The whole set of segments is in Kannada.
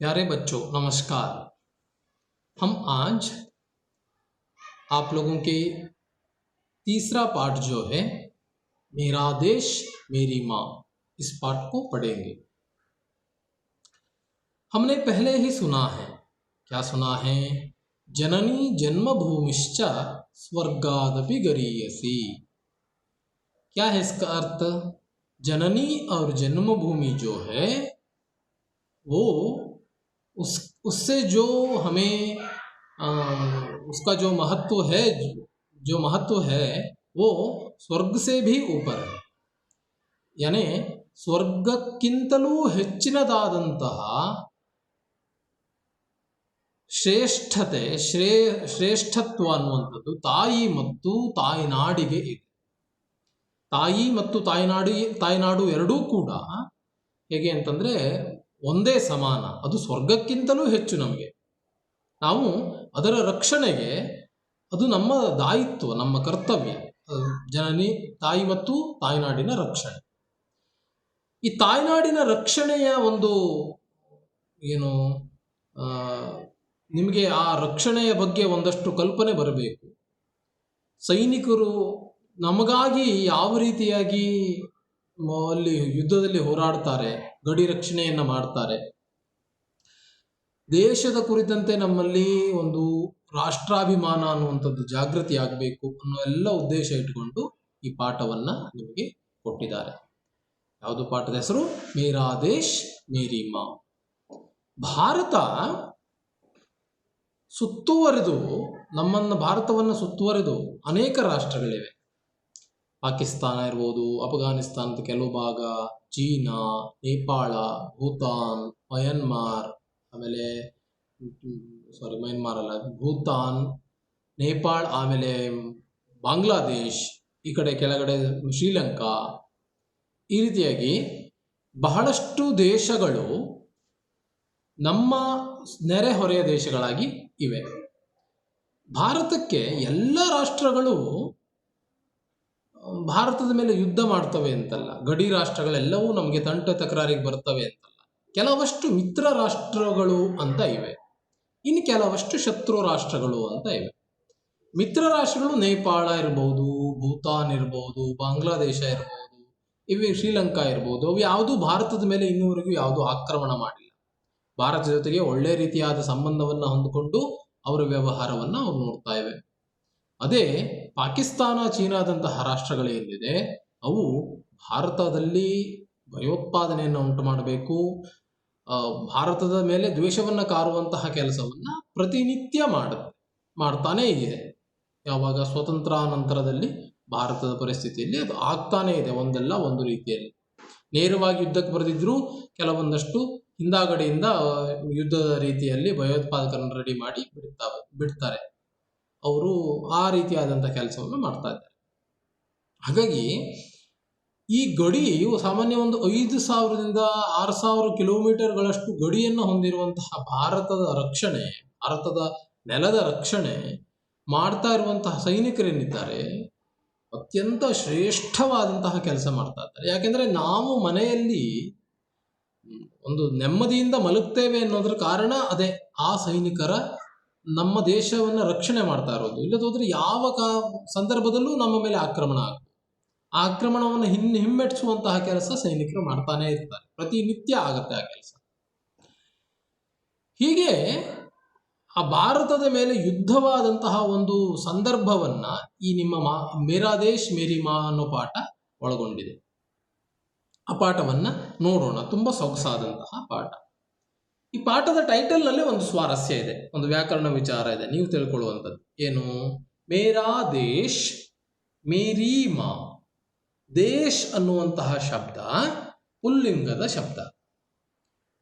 प्यारे बच्चों नमस्कार। हम आज आप लोगों के तीसरा पाठ जो है मेरा देश मेरी माँ, इस पाठ को पढ़ेंगे। हमने पहले ही सुना है, क्या सुना है? जननी जन्मभूमिश्च स्वर्गादपि गरीयसी। क्या है इसका अर्थ? जननी और जन्मभूमि जो है वो उससे जो हमें उसका जो महत्व है, जो महत्व है वो ಸ್ವರ್ಗ से भी ऊपर है। यानी ಸ್ವರ್ಗಕ್ಕಿಂತಲೂ ಹೆಚ್ಚಿನದಾದಂತಹ ಶ್ರೇಷ್ಠತೆ ಶ್ರೇಷ್ಠತ್ವ ಅನ್ನುವಂಥದ್ದು ತಾಯಿ ಮತ್ತು ತಾಯ್ನಾಡಿಗೆ ಇದೆ. ತಾಯಿ ಮತ್ತು ತಾಯ್ನಾಡು ಎರಡೂ ಕೂಡ ಹೇಗೆ ಅಂತಂದ್ರೆ ಒಂದೇ ಸಮಾನ, ಅದು ಸ್ವರ್ಗಕ್ಕಿಂತಲೂ ಹೆಚ್ಚು. ನಮಗೆ ನಾವು ಅದರ ರಕ್ಷಣೆಗೆ ಅದು ನಮ್ಮ ದಾಯಿತ್ವ, ನಮ್ಮ ಕರ್ತವ್ಯ. ಜನನಿ ತಾಯಿ ಮತ್ತು ತಾಯ್ನಾಡಿನ ರಕ್ಷಣೆ. ಈ ತಾಯ್ನಾಡಿನ ರಕ್ಷಣೆಯ ಒಂದು ಏನು ನಿಮಗೆ ಆ ರಕ್ಷಣೆಯ ಬಗ್ಗೆ ಒಂದಷ್ಟು ಕಲ್ಪನೆ ಬರಬೇಕು. ಸೈನಿಕರು ನಮಗಾಗಿ ಯಾವ ರೀತಿಯಾಗಿ ಅಲ್ಲಿ ಯುದ್ಧದಲ್ಲಿ ಹೋರಾಡ್ತಾರೆ, ಗಡಿ ರಕ್ಷಣೆಯನ್ನ ಮಾಡ್ತಾರೆ, ದೇಶದ ಕುರಿತಂತೆ ನಮ್ಮಲ್ಲಿ ಒಂದು ರಾಷ್ಟ್ರಾಭಿಮಾನ ಅನ್ನುವಂಥದ್ದು ಜಾಗೃತಿ ಆಗಬೇಕು ಅನ್ನೋ ಎಲ್ಲ ಉದ್ದೇಶ ಇಟ್ಕೊಂಡು ಈ ಪಾಠವನ್ನ ನಿಮಗೆ ಕೊಟ್ಟಿದ್ದಾರೆ. ಯಾವುದು ಪಾಠದ ಹೆಸರು? ಮೇರಾ ದೇಶ್ ಮೇರಿ ಮಾ. ಭಾರತ ಸುತ್ತುವರೆದು ಭಾರತವನ್ನು ಸುತ್ತುವರೆದು ಅನೇಕ ರಾಷ್ಟ್ರಗಳಿವೆ. ಪಾಕಿಸ್ತಾನ ಇರ್ಬೋದು, ಅಫ್ಘಾನಿಸ್ತಾನದ ಕೆಲವು ಭಾಗ, ಚೀನಾ, ನೇಪಾಳ, ಭೂತಾನ್, ಮಯನ್ಮಾರ್, ಆಮೇಲೆ ಮಯನ್ಮಾರ್ ಅಲ್ಲ, ಭೂತಾನ್, ನೇಪಾಳ, ಆಮೇಲೆ ಬಾಂಗ್ಲಾದೇಶ್, ಈ ಕಡೆ ಕೆಳಗಡೆ ಶ್ರೀಲಂಕಾ, ಈ ರೀತಿಯಾಗಿ ಬಹಳಷ್ಟು ದೇಶಗಳು ನಮ್ಮ ನೆರೆಹೊರೆಯ ದೇಶಗಳಾಗಿ ಇವೆ. ಭಾರತಕ್ಕೆ ಎಲ್ಲ ರಾಷ್ಟ್ರಗಳು ಭಾರತದ ಮೇಲೆ ಯುದ್ಧ ಮಾಡ್ತವೆ ಅಂತಲ್ಲ, ಗಡಿ ರಾಷ್ಟ್ರಗಳೆಲ್ಲವೂ ನಮಗೆ ತಕರಾರಿಗೆ ಬರ್ತವೆ ಅಂತಲ್ಲ. ಕೆಲವಷ್ಟು ಮಿತ್ರ ರಾಷ್ಟ್ರಗಳು ಅಂತ ಇವೆ, ಇನ್ನು ಕೆಲವಷ್ಟು ಶತ್ರು ರಾಷ್ಟ್ರಗಳು ಅಂತ ಇವೆ. ಮಿತ್ರ ರಾಷ್ಟ್ರಗಳು ನೇಪಾಳ ಇರ್ಬೋದು, ಭೂತಾನ್ ಇರ್ಬೋದು, ಬಾಂಗ್ಲಾದೇಶ ಇರ್ಬೋದು, ಇವೆ ಶ್ರೀಲಂಕಾ ಇರ್ಬೋದು. ಅವು ಯಾವುದೂ ಭಾರತದ ಮೇಲೆ ಇನ್ನೂವರೆಗೂ ಯಾವುದೂ ಆಕ್ರಮಣ ಮಾಡಿಲ್ಲ. ಭಾರತದ ಜೊತೆಗೆ ಒಳ್ಳೆ ರೀತಿಯಾದ ಸಂಬಂಧವನ್ನು ಹೊಂದಿಕೊಂಡು ಅವರ ವ್ಯವಹಾರವನ್ನು ಅವ್ರು ನೋಡ್ತಾ ಇವೆ. ಅದೇ ಪಾಕಿಸ್ತಾನ, ಚೀನಾದಂತಹ ರಾಷ್ಟ್ರಗಳೇನಿದೆ ಅವು ಭಾರತದಲ್ಲಿ ಭಯೋತ್ಪಾದನೆಯನ್ನು ಉಂಟು ಮಾಡಬೇಕು, ಭಾರತದ ಮೇಲೆ ದ್ವೇಷವನ್ನು ಕಾರುವಂತಹ ಕೆಲಸವನ್ನ ಪ್ರತಿನಿತ್ಯ ಮಾಡ್ತಾನೇ ಇದೆ. ಯಾವಾಗ ಸ್ವತಂತ್ರಾನಂತರದಲ್ಲಿ ಭಾರತದ ಪರಿಸ್ಥಿತಿಯಲ್ಲಿ ಅದು ಆಗ್ತಾನೇ ಇದೆ, ಒಂದಲ್ಲ ಒಂದು ರೀತಿಯಲ್ಲಿ. ನೇರವಾಗಿ ಯುದ್ಧಕ್ಕೆ ಬರೆದಿದ್ರು ಕೆಲವೊಂದಷ್ಟು ಹಿಂದಾಗಡೆಯಿಂದ ಯುದ್ಧದ ರೀತಿಯಲ್ಲಿ ಭಯೋತ್ಪಾದಕರನ್ನು ರೆಡಿ ಮಾಡಿ ಬಿಡ್ತಾರೆ. ಅವರು ಆ ರೀತಿಯಾದಂಥ ಕೆಲಸವನ್ನು ಮಾಡ್ತಾ ಇದ್ದಾರೆ. ಹಾಗಾಗಿ ಈ ಗಡಿ ಸಾಮಾನ್ಯ ಒಂದು 5,000ದಿಂದ 6,000 ಕಿಲೋಮೀಟರ್ಗಳಷ್ಟು ಗಡಿಯನ್ನು ಹೊಂದಿರುವಂತಹ ಭಾರತದ ನೆಲದ ರಕ್ಷಣೆ ಮಾಡ್ತಾ ಇರುವಂತಹ ಸೈನಿಕರೇನಿದ್ದಾರೆ ಅತ್ಯಂತ ಶ್ರೇಷ್ಠವಾದಂತಹ ಕೆಲಸ ಮಾಡ್ತಾ ಇದ್ದಾರೆ. ಯಾಕೆಂದ್ರೆ ನಾವು ಮನೆಯಲ್ಲಿ ಒಂದು ನೆಮ್ಮದಿಯಿಂದ ಮಲಗ್ತೇವೆ ಅನ್ನೋದ್ರ ಕಾರಣ ಅದೇ ಆ ಸೈನಿಕರ ನಮ್ಮ ದೇಶವನ್ನ ರಕ್ಷಣೆ ಮಾಡ್ತಾ ಇರೋದು. ಇಲ್ಲದೋದ್ರೆ ಯಾವ ಸಂದರ್ಭದಲ್ಲೂ ನಮ್ಮ ಮೇಲೆ ಆಕ್ರಮಣ ಆಗ್ತದೆ. ಆ ಆಕ್ರಮಣವನ್ನು ಹಿಮ್ಮೆಟ್ಟಿಸುವಂತಹ ಕೆಲಸ ಸೈನಿಕರು ಮಾಡ್ತಾನೆ ಇರ್ತಾರೆ, ಪ್ರತಿನಿತ್ಯ ಆಗತ್ತೆ ಆ ಕೆಲಸ. ಹೀಗೆ ಆ ಭಾರತದ ಮೇಲೆ ಯುದ್ಧವಾದಂತಹ ಒಂದು ಸಂದರ್ಭವನ್ನ ಈ ನಿಮ್ಮ ಮೇರಾ ದೇಶ್ ಮೇರಿ ಮಾ ಅನ್ನೋ ಪಾಠ ಒಳಗೊಂಡಿದೆ. ಆ ಪಾಠವನ್ನ ನೋಡೋಣ. ತುಂಬಾ ಸೊಗಸಾದಂತಹ ಪಾಠ. ಈ ಪಾಠದ ಟೈಟಲ್ನಲ್ಲಿ ಒಂದು ಸ್ವಾರಸ್ಯ ಇದೆ, ಒಂದು ವ್ಯಾಕರಣ ವಿಚಾರ ಇದೆ, ನೀವು ತಿಳ್ಕೊಳ್ಳುವಂಥದ್ದು. ಏನು? ಮೇರಾ ದೇಶ್ ಮೇರಿ ಮಾ. ದೇಶ್ ಅನ್ನುವಂತಹ ಶಬ್ದ ಪುಲ್ಲಿಂಗದ ಶಬ್ದ.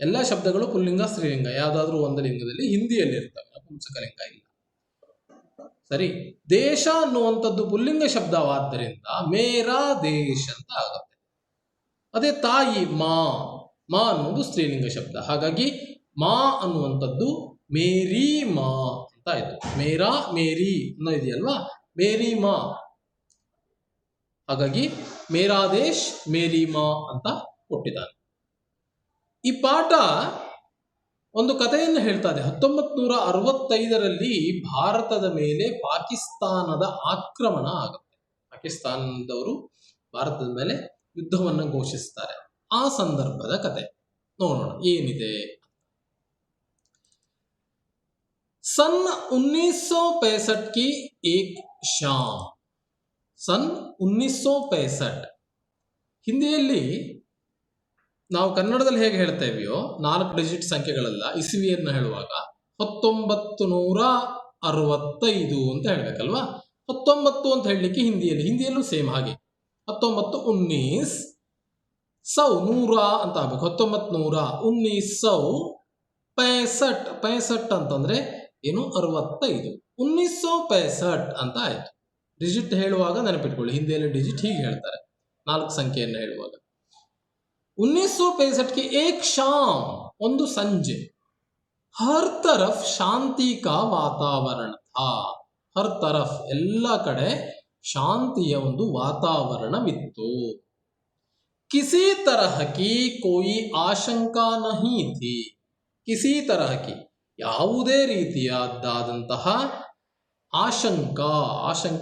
ಎಲ್ಲ ಶಬ್ದಗಳು ಪುಲ್ಲಿಂಗ ಸ್ತ್ರೀಲಿಂಗ ಯಾವುದಾದ್ರೂ ಒಂದು ಲಿಂಗದಲ್ಲಿ ಹಿಂದಿಯಲ್ಲಿ ಇರ್ತವೆ, ನಪುಂಸಕಲಿಂಗ ಇಲ್ಲ. ಸರಿ, ದೇಶ ಅನ್ನುವಂಥದ್ದು ಪುಲ್ಲಿಂಗ ಶಬ್ದವಾದ್ದರಿಂದ ಮೇರಾ ದೇಶ್ ಅಂತ ಆಗತ್ತೆ. ಅದೇ ತಾಯಿ ಮಾ ಅನ್ನುವುದು ಸ್ತ್ರೀಲಿಂಗ ಶಬ್ದ. ಹಾಗಾಗಿ ಮಾ ಅನ್ನುವಂಥದ್ದು ಮೇರಿ ಮಾ ಅಂತ ಆಯ್ತು. ಮೇರಾ ಮೇರಿ ಅನ್ನೋ ಇದೆಯಲ್ವಾ, ಮೇರಿ ಮಾ. ಹಾಗಾಗಿ ಮೇರಾ ದೇಶ್ ಮೇರಿ ಮಾ ಅಂತ ಕೊಟ್ಟಿದ್ದಾನೆ. ಈ ಪಾಠ ಒಂದು ಕಥೆಯನ್ನು ಹೇಳ್ತಾ ಇದೆ. 1965ರಲ್ಲಿ ಭಾರತದ ಮೇಲೆ ಪಾಕಿಸ್ತಾನದ ಆಕ್ರಮಣ ಆಗುತ್ತೆ. ಪಾಕಿಸ್ತಾನದವರು ಭಾರತದ ಮೇಲೆ ಯುದ್ಧವನ್ನು ಘೋಷಿಸ್ತಾರೆ. ಆ ಸಂದರ್ಭದ ಕತೆ ನೋಡೋಣ ಏನಿದೆ. सन 1965 की एक शाम. सन 1965 ಹಿಂದಿಯಲ್ಲಿ ನಾವು ಕನ್ನಡದಲ್ಲಿ ಹೇಗೆ ಹೇಳ್ತೇವೆಯೋ 4 ಡಿಜಿಟ್ ಸಂಖ್ಯೆಗಳಲ್ಲ, ಇಸವಿಯನ್ನು ಹೇಳುವಾಗ 1965 ಅಂತ ಹೇಳ್ಬೇಕಲ್ವಾ. 19 ಅಂತ ಹೇಳಲಿಕ್ಕೆ ಹಿಂದಿಯಲ್ಲೂ ಸೇಮ್ ಹಾಗೆ 19 19 100 ಅಂತ ಆಗ್ಬೇಕು. 1965 ಅಂತಂದ್ರೆ ಏನು 65, 1965 ಅಂತ ಆಯ್ತು. ಡಿಜಿಟ್ ಹೇಳುವಾಗ ನೆನಪಿಟ್ಕೊಳ್ಳಿ, ಹಿಂದಿಯಲ್ಲಿ ಡಿಜಿಟ್ ಹೀಗೆ ಹೇಳ್ತಾರೆ 4 ಸಂಖ್ಯೆಯನ್ನು ಹೇಳುವಾಗ. 1965 की एक शाम, ಒಂದು ಸಂಜೆ, ಹರ್ ತರಫ್ ಶಾಂತಿ ಕಾ ವಾತಾವರಣ ಥಾ. ಹರ್ ತರಫ್ ಎಲ್ಲ ಕಡೆ ಶಾಂತಿಯ ಒಂದು ವಾತಾವರಣವಿತ್ತು. ಕಿಸಿ ತರಹ ಕಿ ಕೋಯಿ ಆಶಂಕಾ ನಹಿ ಥಿ. ಕಿಸಿ ತರಹ ಕಿ ಯಾವುದೇ ರೀತಿಯಾದಂತಹ ಆಶಂಕ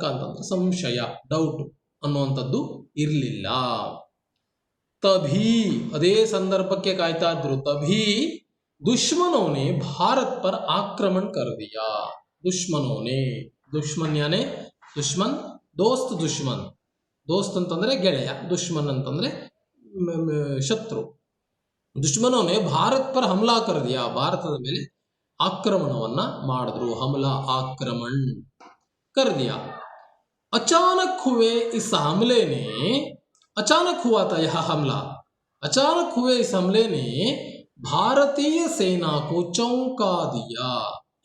ಅಂತಂದ್ರೆ ಸಂಶಯ, ಡೌಟ್ ಅನ್ನುವಂಥದ್ದು ಇರಲಿಲ್ಲ. ತಭಿ ಅದೇ ಸಂದರ್ಭಕ್ಕೆ ಕಾಯ್ತಾ ಇದ್ರು. ತಭಿ ದುಶ್ಮನೋನೆ ಭಾರತ್ ಪರ್ ಆಕ್ರಮಣ ಕರ್ ದಿಯಾ. ದುಶ್ಮನೋನೆ, ದುಶ್ಮನ್ ಯಾನೆ ದುಶ್ಮನ್, ದೋಸ್ತ್ ದುಶ್ಮನ್. ದೋಸ್ತ್ ಅಂತಂದ್ರೆ ಗೆಳೆಯ, ದುಶ್ಮನ್ ಅಂತಂದ್ರೆ ಶತ್ರು. ದುಶ್ಮನೋನೆ ಭಾರತ್ ಪರ್ ಹಮ್ಲಾ ಕರ್ ದಿಯಾ, ಭಾರತದ ಮೇಲೆ ಆಕ್ರಮಣವನ್ನ ಮಾಡಿದ್ರು. ಹಮ್ಲಾ ಆಕ್ರಮಣ कर दिया. अचानक हुए इस हमले ने, अचानक हुआ था यह हमला, अचानक हुए इस हमले ने भारतीय सेना को चौंका दिया.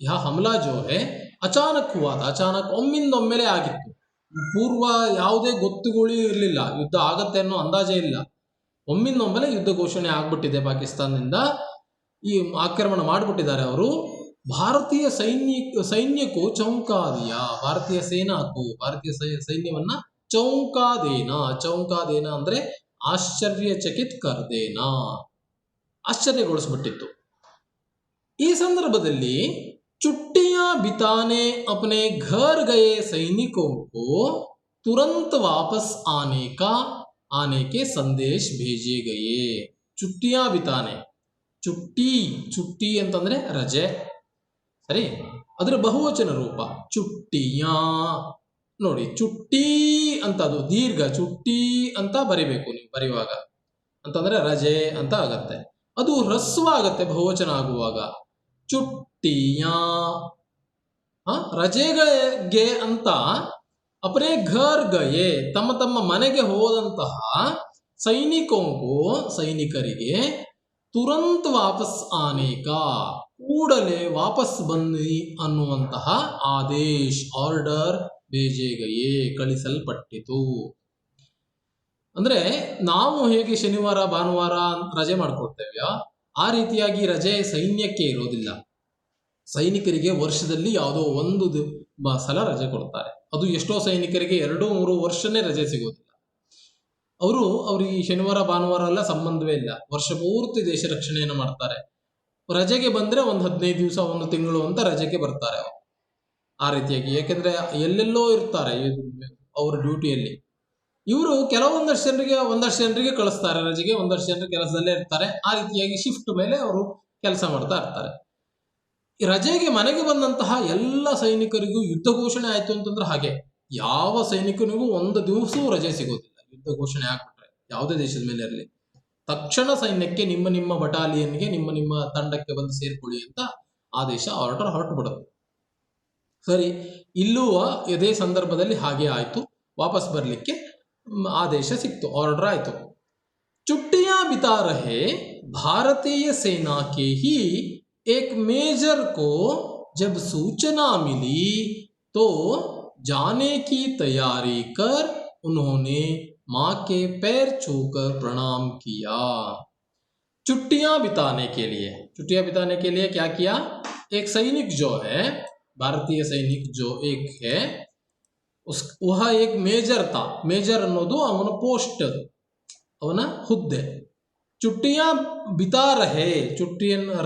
यह हमला जो है अचानक हुआ था, अचानक ಒಮ್ಮಿಂದೊಮ್ಮೆಲೆ ಆಗಿತ್ತು. ಪೂರ್ವ ಯಾವುದೇ ಗೊತ್ತುಗಳು ಇರಲಿಲ್ಲ, ಯುದ್ಧ ಆಗತ್ತೆ ಅನ್ನೋ ಅಂದಾಜೇ ಇಲ್ಲ. ಒಮ್ಮಿಂದೊಮ್ಮೆಲೆ ಯುದ್ಧ ಘೋಷಣೆ ಆಗ್ಬಿಟ್ಟಿದೆ ಪಾಕಿಸ್ತಾನದಿಂದ, ಈ ಆಕ್ರಮಣ ಮಾಡಿಬಿಟ್ಟಿದ್ದಾರೆ ಅವರು. ಭಾರತೀಯ ಸೈನ್ಯಕ್ಕೂ ಚೌಂಕಾದಿಯ, ಭಾರತೀಯ ಸೇನಾಕ್ಕೂ, ಭಾರತೀಯ ಸೈನ್ಯವನ್ನ ಚೌಂಕಾದೇನ ಅಂದ್ರೆ ಆಶ್ಚರ್ಯಚಕಿತ್ ಕರ್ದೇನಾ, ಆಶ್ಚರ್ಯಗೊಳಿಸ್ಬಿಟ್ಟಿತ್ತು. ಈ ಸಂದರ್ಭದಲ್ಲಿ ಚುಟ್ಟಿಯಾ ಬಿತಾನೆ ಅಪನೆ ಘರ್ ಗಯೆ ಸೈನಿಕೋ ಕೋ ತುರಂತ ವಾಪಸ್ ಆನೆ ಕೆ ಸಂದೇಶ್ ಭೇಜೆ ಗಯೆ. ಚುಟ್ಟಿಯಾ ಬಿತಾನೆ, ಚುಟ್ಟಿ ಅಂತಂದ್ರೆ ರಜೆ, ಸರಿ, ಅದರ ಬಹುವಚನ ರೂಪ ಚುಟ್ಟಿಯಾ. ನೋಡಿ, ಚುಟ್ಟಿ ಅಂತ ಅದು ದೀರ್ಘ, ಚುಟ್ಟಿ ಅಂತ ಬರಿಬೇಕು ನೀವು ಬರೆಯುವಾಗ, ಅಂತಂದ್ರೆ ರಜೆ ಅಂತ ಆಗತ್ತೆ. ಅದು ಹ್ರಸ್ವ ಆಗತ್ತೆ ಬಹುವಚನ ಆಗುವಾಗ. ಚುಟ್ಟಿಯಾ ರಜೆಗೆ ಅಂತ. ಅಪನೇ ಘರ್ ಗಯೆ ತಮ್ಮ ಮನೆಗೆ ಹೋದಂತಹ ಸೈನಿಕರಿಗೆ ತುರಂತ್ ವಾಪಸ್ ಆನೇಕ ಕೂಡಲೇ ವಾಪಸ್ ಬನ್ನಿ ಅನ್ನುವಂತಹ ಆರ್ಡರ್ ಬೇಜೆ ಗಯೆ ಕಳಿಸಲ್ಪಟ್ಟಿತು. ಅಂದ್ರೆ ನಾವು ಹೇಗೆ ಶನಿವಾರ ಭಾನುವಾರ ರಜೆ ಮಾಡ್ಕೊಳ್ತೇವೆಯೋ ಆ ರೀತಿಯಾಗಿ ರಜೆ ಸೈನ್ಯಕ್ಕೆ ಇರೋದಿಲ್ಲ. ಸೈನಿಕರಿಗೆ ವರ್ಷದಲ್ಲಿ ಯಾವುದೋ ಒಂದು ಸಲ ರಜೆ ಕೊಡ್ತಾರೆ. ಅದು ಎಷ್ಟೋ ಸೈನಿಕರಿಗೆ 2-3 ವರ್ಷನೇ ರಜೆ ಸಿಗೋದಿಲ್ಲ. ಅವ್ರಿಗೆ ಶನಿವಾರ ಭಾನುವಾರ ಎಲ್ಲ ಸಂಬಂಧವೇ ಇಲ್ಲ, ವರ್ಷ ಪೂರ್ತಿ ದೇಶ ರಕ್ಷಣೆಯನ್ನು ಮಾಡ್ತಾರೆ. ರಜೆಗೆ ಬಂದ್ರೆ ಒಂದು 15 ದಿವಸ, 1 ತಿಂಗಳು ಅಂತ ರಜೆಗೆ ಬರ್ತಾರೆ ಅವರು. ಆ ರೀತಿಯಾಗಿ, ಯಾಕೆಂದ್ರೆ ಎಲ್ಲೆಲ್ಲೋ ಇರ್ತಾರೆ ಅವ್ರ ಡ್ಯೂಟಿಯಲ್ಲಿ. ಇವರು ಒಂದಷ್ಟು ಜನರಿಗೆ ಕಳಿಸ್ತಾರೆ ರಜೆಗೆ, ಒಂದಷ್ಟು ಜನರು ಕೆಲಸದಲ್ಲೇ ಇರ್ತಾರೆ. ಆ ರೀತಿಯಾಗಿ ಶಿಫ್ಟ್ ಮೇಲೆ ಅವರು ಕೆಲಸ ಮಾಡ್ತಾ ಇರ್ತಾರೆ. ರಜೆಗೆ ಮನೆಗೆ ಬಂದಂತಹ ಎಲ್ಲ ಸೈನಿಕರಿಗೂ ಯುದ್ಧ ಘೋಷಣೆ ಆಯ್ತು ಅಂತಂದ್ರೆ ಹಾಗೆ ಯಾವ ಸೈನಿಕನಿಗೂ ಒಂದು ದಿವಸವೂ ರಜೆ ಸಿಗೋದಿಲ್ಲ. ಯುದ್ಧ ಘೋಷಣೆ ಆಗ್ಬಿಟ್ರೆ ಯಾವುದೇ ದೇಶದ ಮೇಲೆ ಇರಲಿ, ತಕ್ಷಣ ಸೈನ್ಯಕ್ಕೆ ನಿಮ್ಮ ಬಟಾಲಿಯನ್ಗೆ ನಿಮ್ಮ ತಂಡಕ್ಕೆ ಬಂದು ಸೇರ್ಕೊಳ್ಳಿ ಅಂತ ಆದೇಶ, ಆರ್ಡರ್ ಹೊರಟು ಬಿಡುತ್ತೆ. ಸರಿ, ಇಲ್ಲೂ ಇದೇ ಸಂದರ್ಭದಲ್ಲಿ ಹಾಗೆ ಆಯ್ತು. ವಾಪಸ್ ಬರಲಿಕ್ಕೆ ಆದೇಶ ಸಿಕ್ತು, ಆರ್ಡರ್ ಆಯ್ತು. ಚುಟ್ಟಿಯಾ ಬಿತಾ ರಹೆ ಭಾರತೀಯ ಸೇನಾ ಕೆ ಹಿ एक मेजर को जब सूचना मिली तो जाने की तैयारी कर उन्होंने माँ के पैर छूकर प्रणाम किया. छुट्टियां बिताने के लिए क्या किया? एक सैनिक जो है, भारतीय सैनिक जो एक है, वह एक मेजर था. मेजर ಅನ್ನೋದು ಅವನ ಪೋಸ್ಟ್, ಅವನ ಹುದ್ದೆ. ಚುಟ್ಟಿಯ ಬಿತಾ ರಹೆ,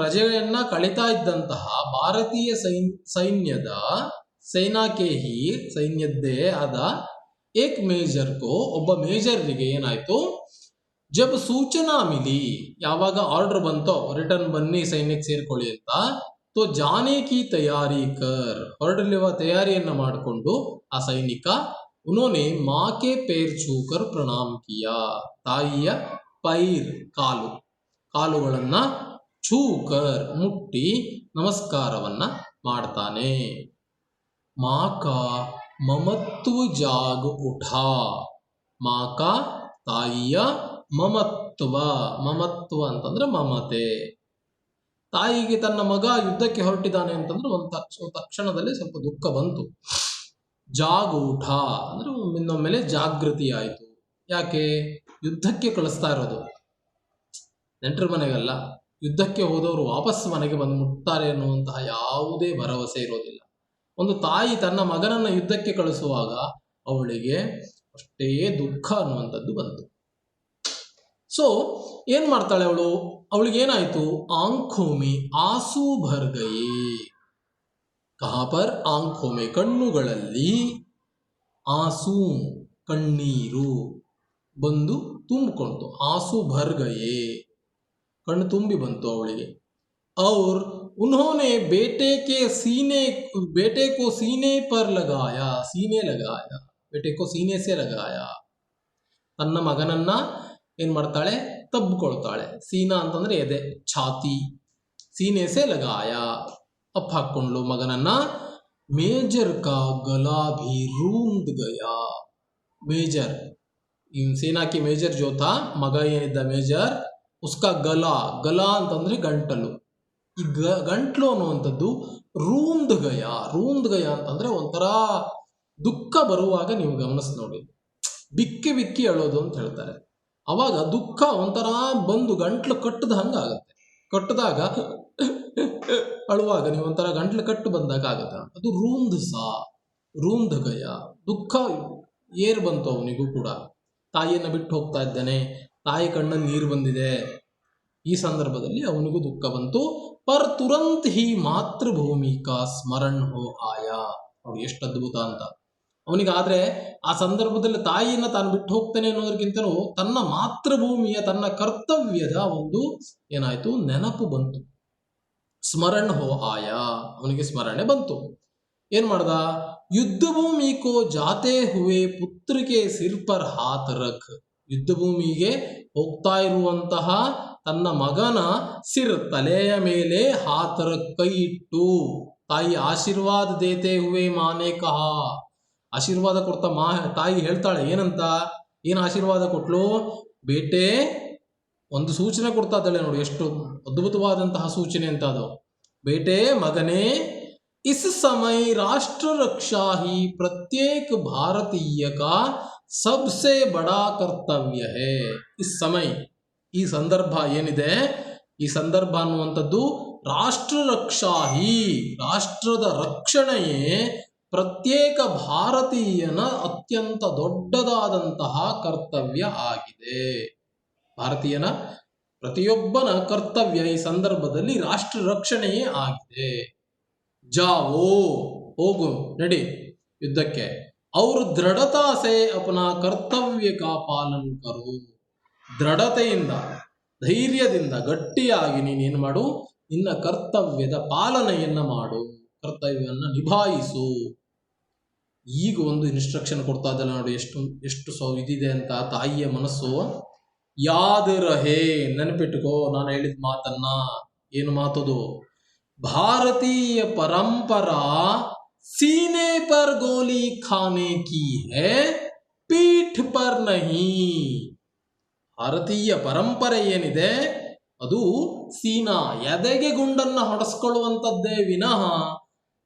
ರಜೆಯನ್ನ ಕಳೀತಾ ಇದ್ದಂತಹ ಭಾರತೀಯ ಸೈನ್ಯದ ಸೈನ್ಯದ್ದೇ ಆದ ಏಕ್ ಮೇಜರ್ಕೋ, ಒಬ್ಬ ಮೇಜರ್ಗೆ ಏನಾಯ್ತು, ಜಬ್ ಸೂಚನಾ ಮಿಲಿ, ಯಾವಾಗ ಆರ್ಡರ್ ಬಂತೋ ರಿಟರ್ನ್ ಬನ್ನಿ ಸೈನ್ಯಕ್ಕೆ ಸೇರ್ಕೊಳ್ಳಿ ಅಂತ, ತೋ ಜಾನೆ ಕಿ ತಯಾರಿ ಕರ್, ಹೊರಡಲಿರುವ ತಯಾರಿಯನ್ನ ಮಾಡಿಕೊಂಡು ಆ ಸೈನಿಕ ಉನ್ಹೋನೆ ಮಾಕೆ ಪೇರ್ ಛೂಕರ್ ಪ್ರಣಾಮ್ ಕಿಯಾ, ತಾಯಿಯ ಪೈರ್ ಕಾಲುಗಳನ್ನ ಛೂಕರ್ ಮುಟ್ಟಿ ನಮಸ್ಕಾರವನ್ನ ಮಾಡ್ತಾನೆ. ಮಾಕಾ ಮಮತ್ವ ಜಾಗ್ ಉಠಾ, ಮಾಕಾ ತಾಯಿಯ ಮಮತ್ವ ಅಂತಂದ್ರೆ ಮಮತೆ. ತಾಯಿಗೆ ತನ್ನ ಮಗ ಯುದ್ಧಕ್ಕೆ ಹೊರಟಿದ್ದಾನೆ ಅಂತಂದ್ರೆ ಒಂದು ತಕ್ಷಣದಲ್ಲಿ ಸ್ವಲ್ಪ ದುಃಖ ಬಂತು. ಜಾಗೂಠ ಅಂದ್ರೆ ಇನ್ನೊಮ್ಮೆಲೆ ಜಾಗೃತಿ ಆಯಿತು. ಯಾಕೆ? ಯುದ್ಧಕ್ಕೆ ಕಳಿಸ್ತಾ ಇರೋದು ನೆಂಟರ ಮನೆಗಲ್ಲ, ಯುದ್ಧಕ್ಕೆ ಹೋದವರು ವಾಪಸ್ ಮನೆಗೆ ಬಂದು ಮುಟ್ತಾರೆ ಅನ್ನುವಂತಹ ಯಾವುದೇ ಭರವಸೆ ಇರೋದಿಲ್ಲ. ಒಂದು ತಾಯಿ ತನ್ನ ಮಗನನ್ನ ಯುದ್ಧಕ್ಕೆ ಕಳಿಸುವಾಗ ಅವಳಿಗೆ ಅಷ್ಟೇ ದುಃಖ ಅನ್ನುವಂಥದ್ದು ಬಂತು. ಸೊ ಏನ್ ಮಾಡ್ತಾಳೆ ಅವಳು? ಅವಳಿಗೇನಾಯ್ತು? ಆಂಖೋಮಿ ಆಸು ಭರ್ಗಯೇ, ಕಹಾಪರ್ ಆಂಖೋಮೆ ಕಣ್ಣುಗಳಲ್ಲಿ, ಆಸು ಕಣ್ಣೀರು ಬಂದು ತುಂಬಿಕೊಂತು. ಆಸು ಭರ್ಗಯೇ ಕಣ್ಣು ತುಂಬಿ ಬಂತು ಅವಳಿಗೆ. और उन्होंने बेटे को सीने पर लगाया, बेटे को सीने से लगाया. ತನ್ನ ಮಗನನ್ನ ಏನ್ ಮಾಡ್ತಾಳೆ? ತಬ್ಕೊಳ್ತಾಳೆ. ಸೀನಾ ಅಂತಂದ್ರೆ ಎದೆ, ಛಾತಿ. ಸೀನೆ ಸೆ ಲಗಾಯ, ಅಪ್ಪ ಹಾಕೊಂಡ್ಲು ಮಗನನ್ನ. ಮೇಜರ್ ಕಾ ಗಲಾ ಭಿ ರೂಂದ್ ಗಯಾ, ಮೇಜರ್ ಸೇನಾ ಕಿ ಮೇಜರ್ ಜೋ ಥಾ, ಮಗ ಏನಿದ್ದ ಮೇಜರ್, ಉಸ್ಕಾ ಗಲಾ ಅಂತಂದ್ರೆ ಗಂಟಲು. ಈ ಗಂಟ್ಲು ಅನ್ನುವಂಥದ್ದು ರೂಂದ್ ಗಯ ಅಂತಂದ್ರೆ ಒಂಥರ ದುಃಖ ಬರುವಾಗ ನೀವು ಗಮನಿಸಿ ನೋಡಿ, ಬಿಕ್ಕಿ ಅಳೋದು ಅಂತ ಹೇಳ್ತಾರೆ. ಅವಾಗ ದುಃಖ ಒಂಥರ ಬಂದು ಗಂಟ್ಲು ಕಟ್ಟದ ಹಂಗಾಗತ್ತೆ. ಕಟ್ಟದಾಗ ಅಳುವಾಗ ನೀವು ಒಂಥರ ಗಂಟ್ಲು ಕಟ್ಟು ಬಂದಾಗ ಆಗತ್ತ, ಅದು ರೂಂದ್ ಗಯ. ದುಃಖ ಬಂತು ಅವನಿಗೂ ಕೂಡ. ತಾಯಿಯನ್ನ ಬಿಟ್ಟು ಹೋಗ್ತಾ ಇದ್ದಾನೆ, ತಾಯಿ ಕಣ್ಣಲ್ಲಿ ನೀರು ಬಂದಿದೆ. ಈ ಸಂದರ್ಭದಲ್ಲಿ ಅವನಿಗೂ ದುಃಖ ಬಂತು. ಪರ್ ತುರಂತ್ ಹಿ ಮಾತೃಭೂಮಿ ಕಾ ಸ್ಮರಣ್ ಹೋ ಆಯಾ. ನೋಡಿ ಎಷ್ಟು ಅದ್ಭುತ ಅಂತ. ಅವನಿಗಾದ್ರೆ ಆ ಸಂದರ್ಭದಲ್ಲಿ ತಾಯಿಯನ್ನ ತಾನು ಬಿಟ್ಟು ಹೋಗ್ತಾನೆ ಅನ್ನೋದಕ್ಕಿಂತಲೂ ತನ್ನ ಮಾತೃಭೂಮಿಯ, ತನ್ನ ಕರ್ತವ್ಯದ ಒಂದು ಏನಾಯ್ತು, ನೆನಪು ಬಂತು. ಸ್ಮರಣ್ ಹೋ ಆಯಾ, ಅವನಿಗೆ ಸ್ಮರಣೆ ಬಂತು. ಏನ್ ಮಾಡ್ದ? ಯುದ್ಧ ಭೂಮಿ ಕೋ ಜಾತೆ ಹುವೆ ಪುತ್ರಕ್ಕೆ ಸಿರ್ಪರ್ ಹಾತ್ ರಖ್, ಯುದ್ಧ ಭೂಮಿಗೆ ಹೋಗ್ತಾ ಇರುವಂತಹ ತನ್ನ ಮಗನ ತಲೆಯ ಮೇಲೆ ಹಾತರ ಕೈ ಇಟ್ಟು, ತಾಯಿ ಆಶೀರ್ವಾದ ದೇತೆ ಹುವೆ ಮಾನೆ ಕಹ, ಆಶೀರ್ವಾದ ಕೊಡ್ತಾ ತಾಯಿ ಹೇಳ್ತಾಳೆ ಏನಂತ? ಏನು ಆಶೀರ್ವಾದ ಕೊಟ್ಲು? ಬೇಟೆ, ಒಂದು ಸೂಚನೆ ಕೊಡ್ತಾ ಇದ್ದಾಳೆ ನೋಡಿ, ಎಷ್ಟು ಅದ್ಭುತವಾದಂತಹ ಸೂಚನೆ ಅಂತ ಅದು. ಬೇಟೆ, ಮಗನೇ, ಇಸ್ ಸಮಯ ರಾಷ್ಟ್ರ ರಕ್ಷಾ ಹಿ ಪ್ರತ್ಯೇಕ ಭಾರತೀಯ ಕಾ ಸಬ್ಸೆ ಬಡಾ ಕರ್ತವ್ಯ ಹೇ. ಇಸ್ ಸಮಯ, ಈ ಸಂದರ್ಭ ಏನಿದೆ, ಈ ಸಂದರ್ಭ ಅನ್ನುವಂಥದ್ದು ರಾಷ್ಟ್ರ ರಕ್ಷಾಹಿ, ರಾಷ್ಟ್ರದ ರಕ್ಷಣೆಯೇ ಪ್ರತ್ಯೇಕ ಭಾರತೀಯನ ಅತ್ಯಂತ ದೊಡ್ಡದಾದಂತಹ ಕರ್ತವ್ಯ ಆಗಿದೆ. ಭಾರತೀಯನ ಪ್ರತಿಯೊಬ್ಬನ ಕರ್ತವ್ಯ ಈ ಸಂದರ್ಭದಲ್ಲಿ ರಾಷ್ಟ್ರ ರಕ್ಷಣೆಯೇ ಆಗಿದೆ. ಜಾವೋ, ಹೋಗು, ನಡಿ ಯುದ್ಧಕ್ಕೆ. ಅವರು ದೃಢತಾ ಸೆ ಅಪನಾ ಕರ್ತವ್ಯ ಕಾ ಪಾಲನ್ ಕರು, ದೃಢತೆಯಿಂದ, ಧೈರ್ಯದಿಂದ, ಗಟ್ಟಿಯಾಗಿ ನೀನೇನು ಮಾಡು, ನಿನ್ನ ಕರ್ತವ್ಯದ ಪಾಲನೆಯನ್ನ ಮಾಡು, ಕರ್ತವ್ಯವನ್ನ ನಿಭಾಯಿಸು. ಈಗ ಒಂದು ಇನ್ಸ್ಟ್ರಕ್ಷನ್ ಕೊಡ್ತಾ ಇದ್ದಲ್ಲ ನೋಡಿ, ಎಷ್ಟು ಇದಿದೆ ಅಂತ ತಾಯಿಯ ಮನಸ್ಸು. ಯಾದ್ ರಹೇ, ನೆನಪಿಟ್ಟುಕೋ ನಾನು ಹೇಳಿದ ಮಾತನ್ನ. ಏನು ಮಾತದು? ಭಾರತೀಯ ಪರಂಪರಾ ಸೀನೆ ಪರ್ ಗೋಲಿ ಖಾನೆ ಕಿ ಹೇ, ಪೀಠ್ ಪರ್ ನಹಿ. ಭಾರತೀಯ ಪರಂಪರೆ ಏನಿದೆ ಅದು ಸೀನಾ, ಎದೆಗೆ ಗುಂಡನ್ನ ಹೊಡೆಸ್ಕೊಳ್ಳುವಂಥದ್ದೇ ವಿನಃ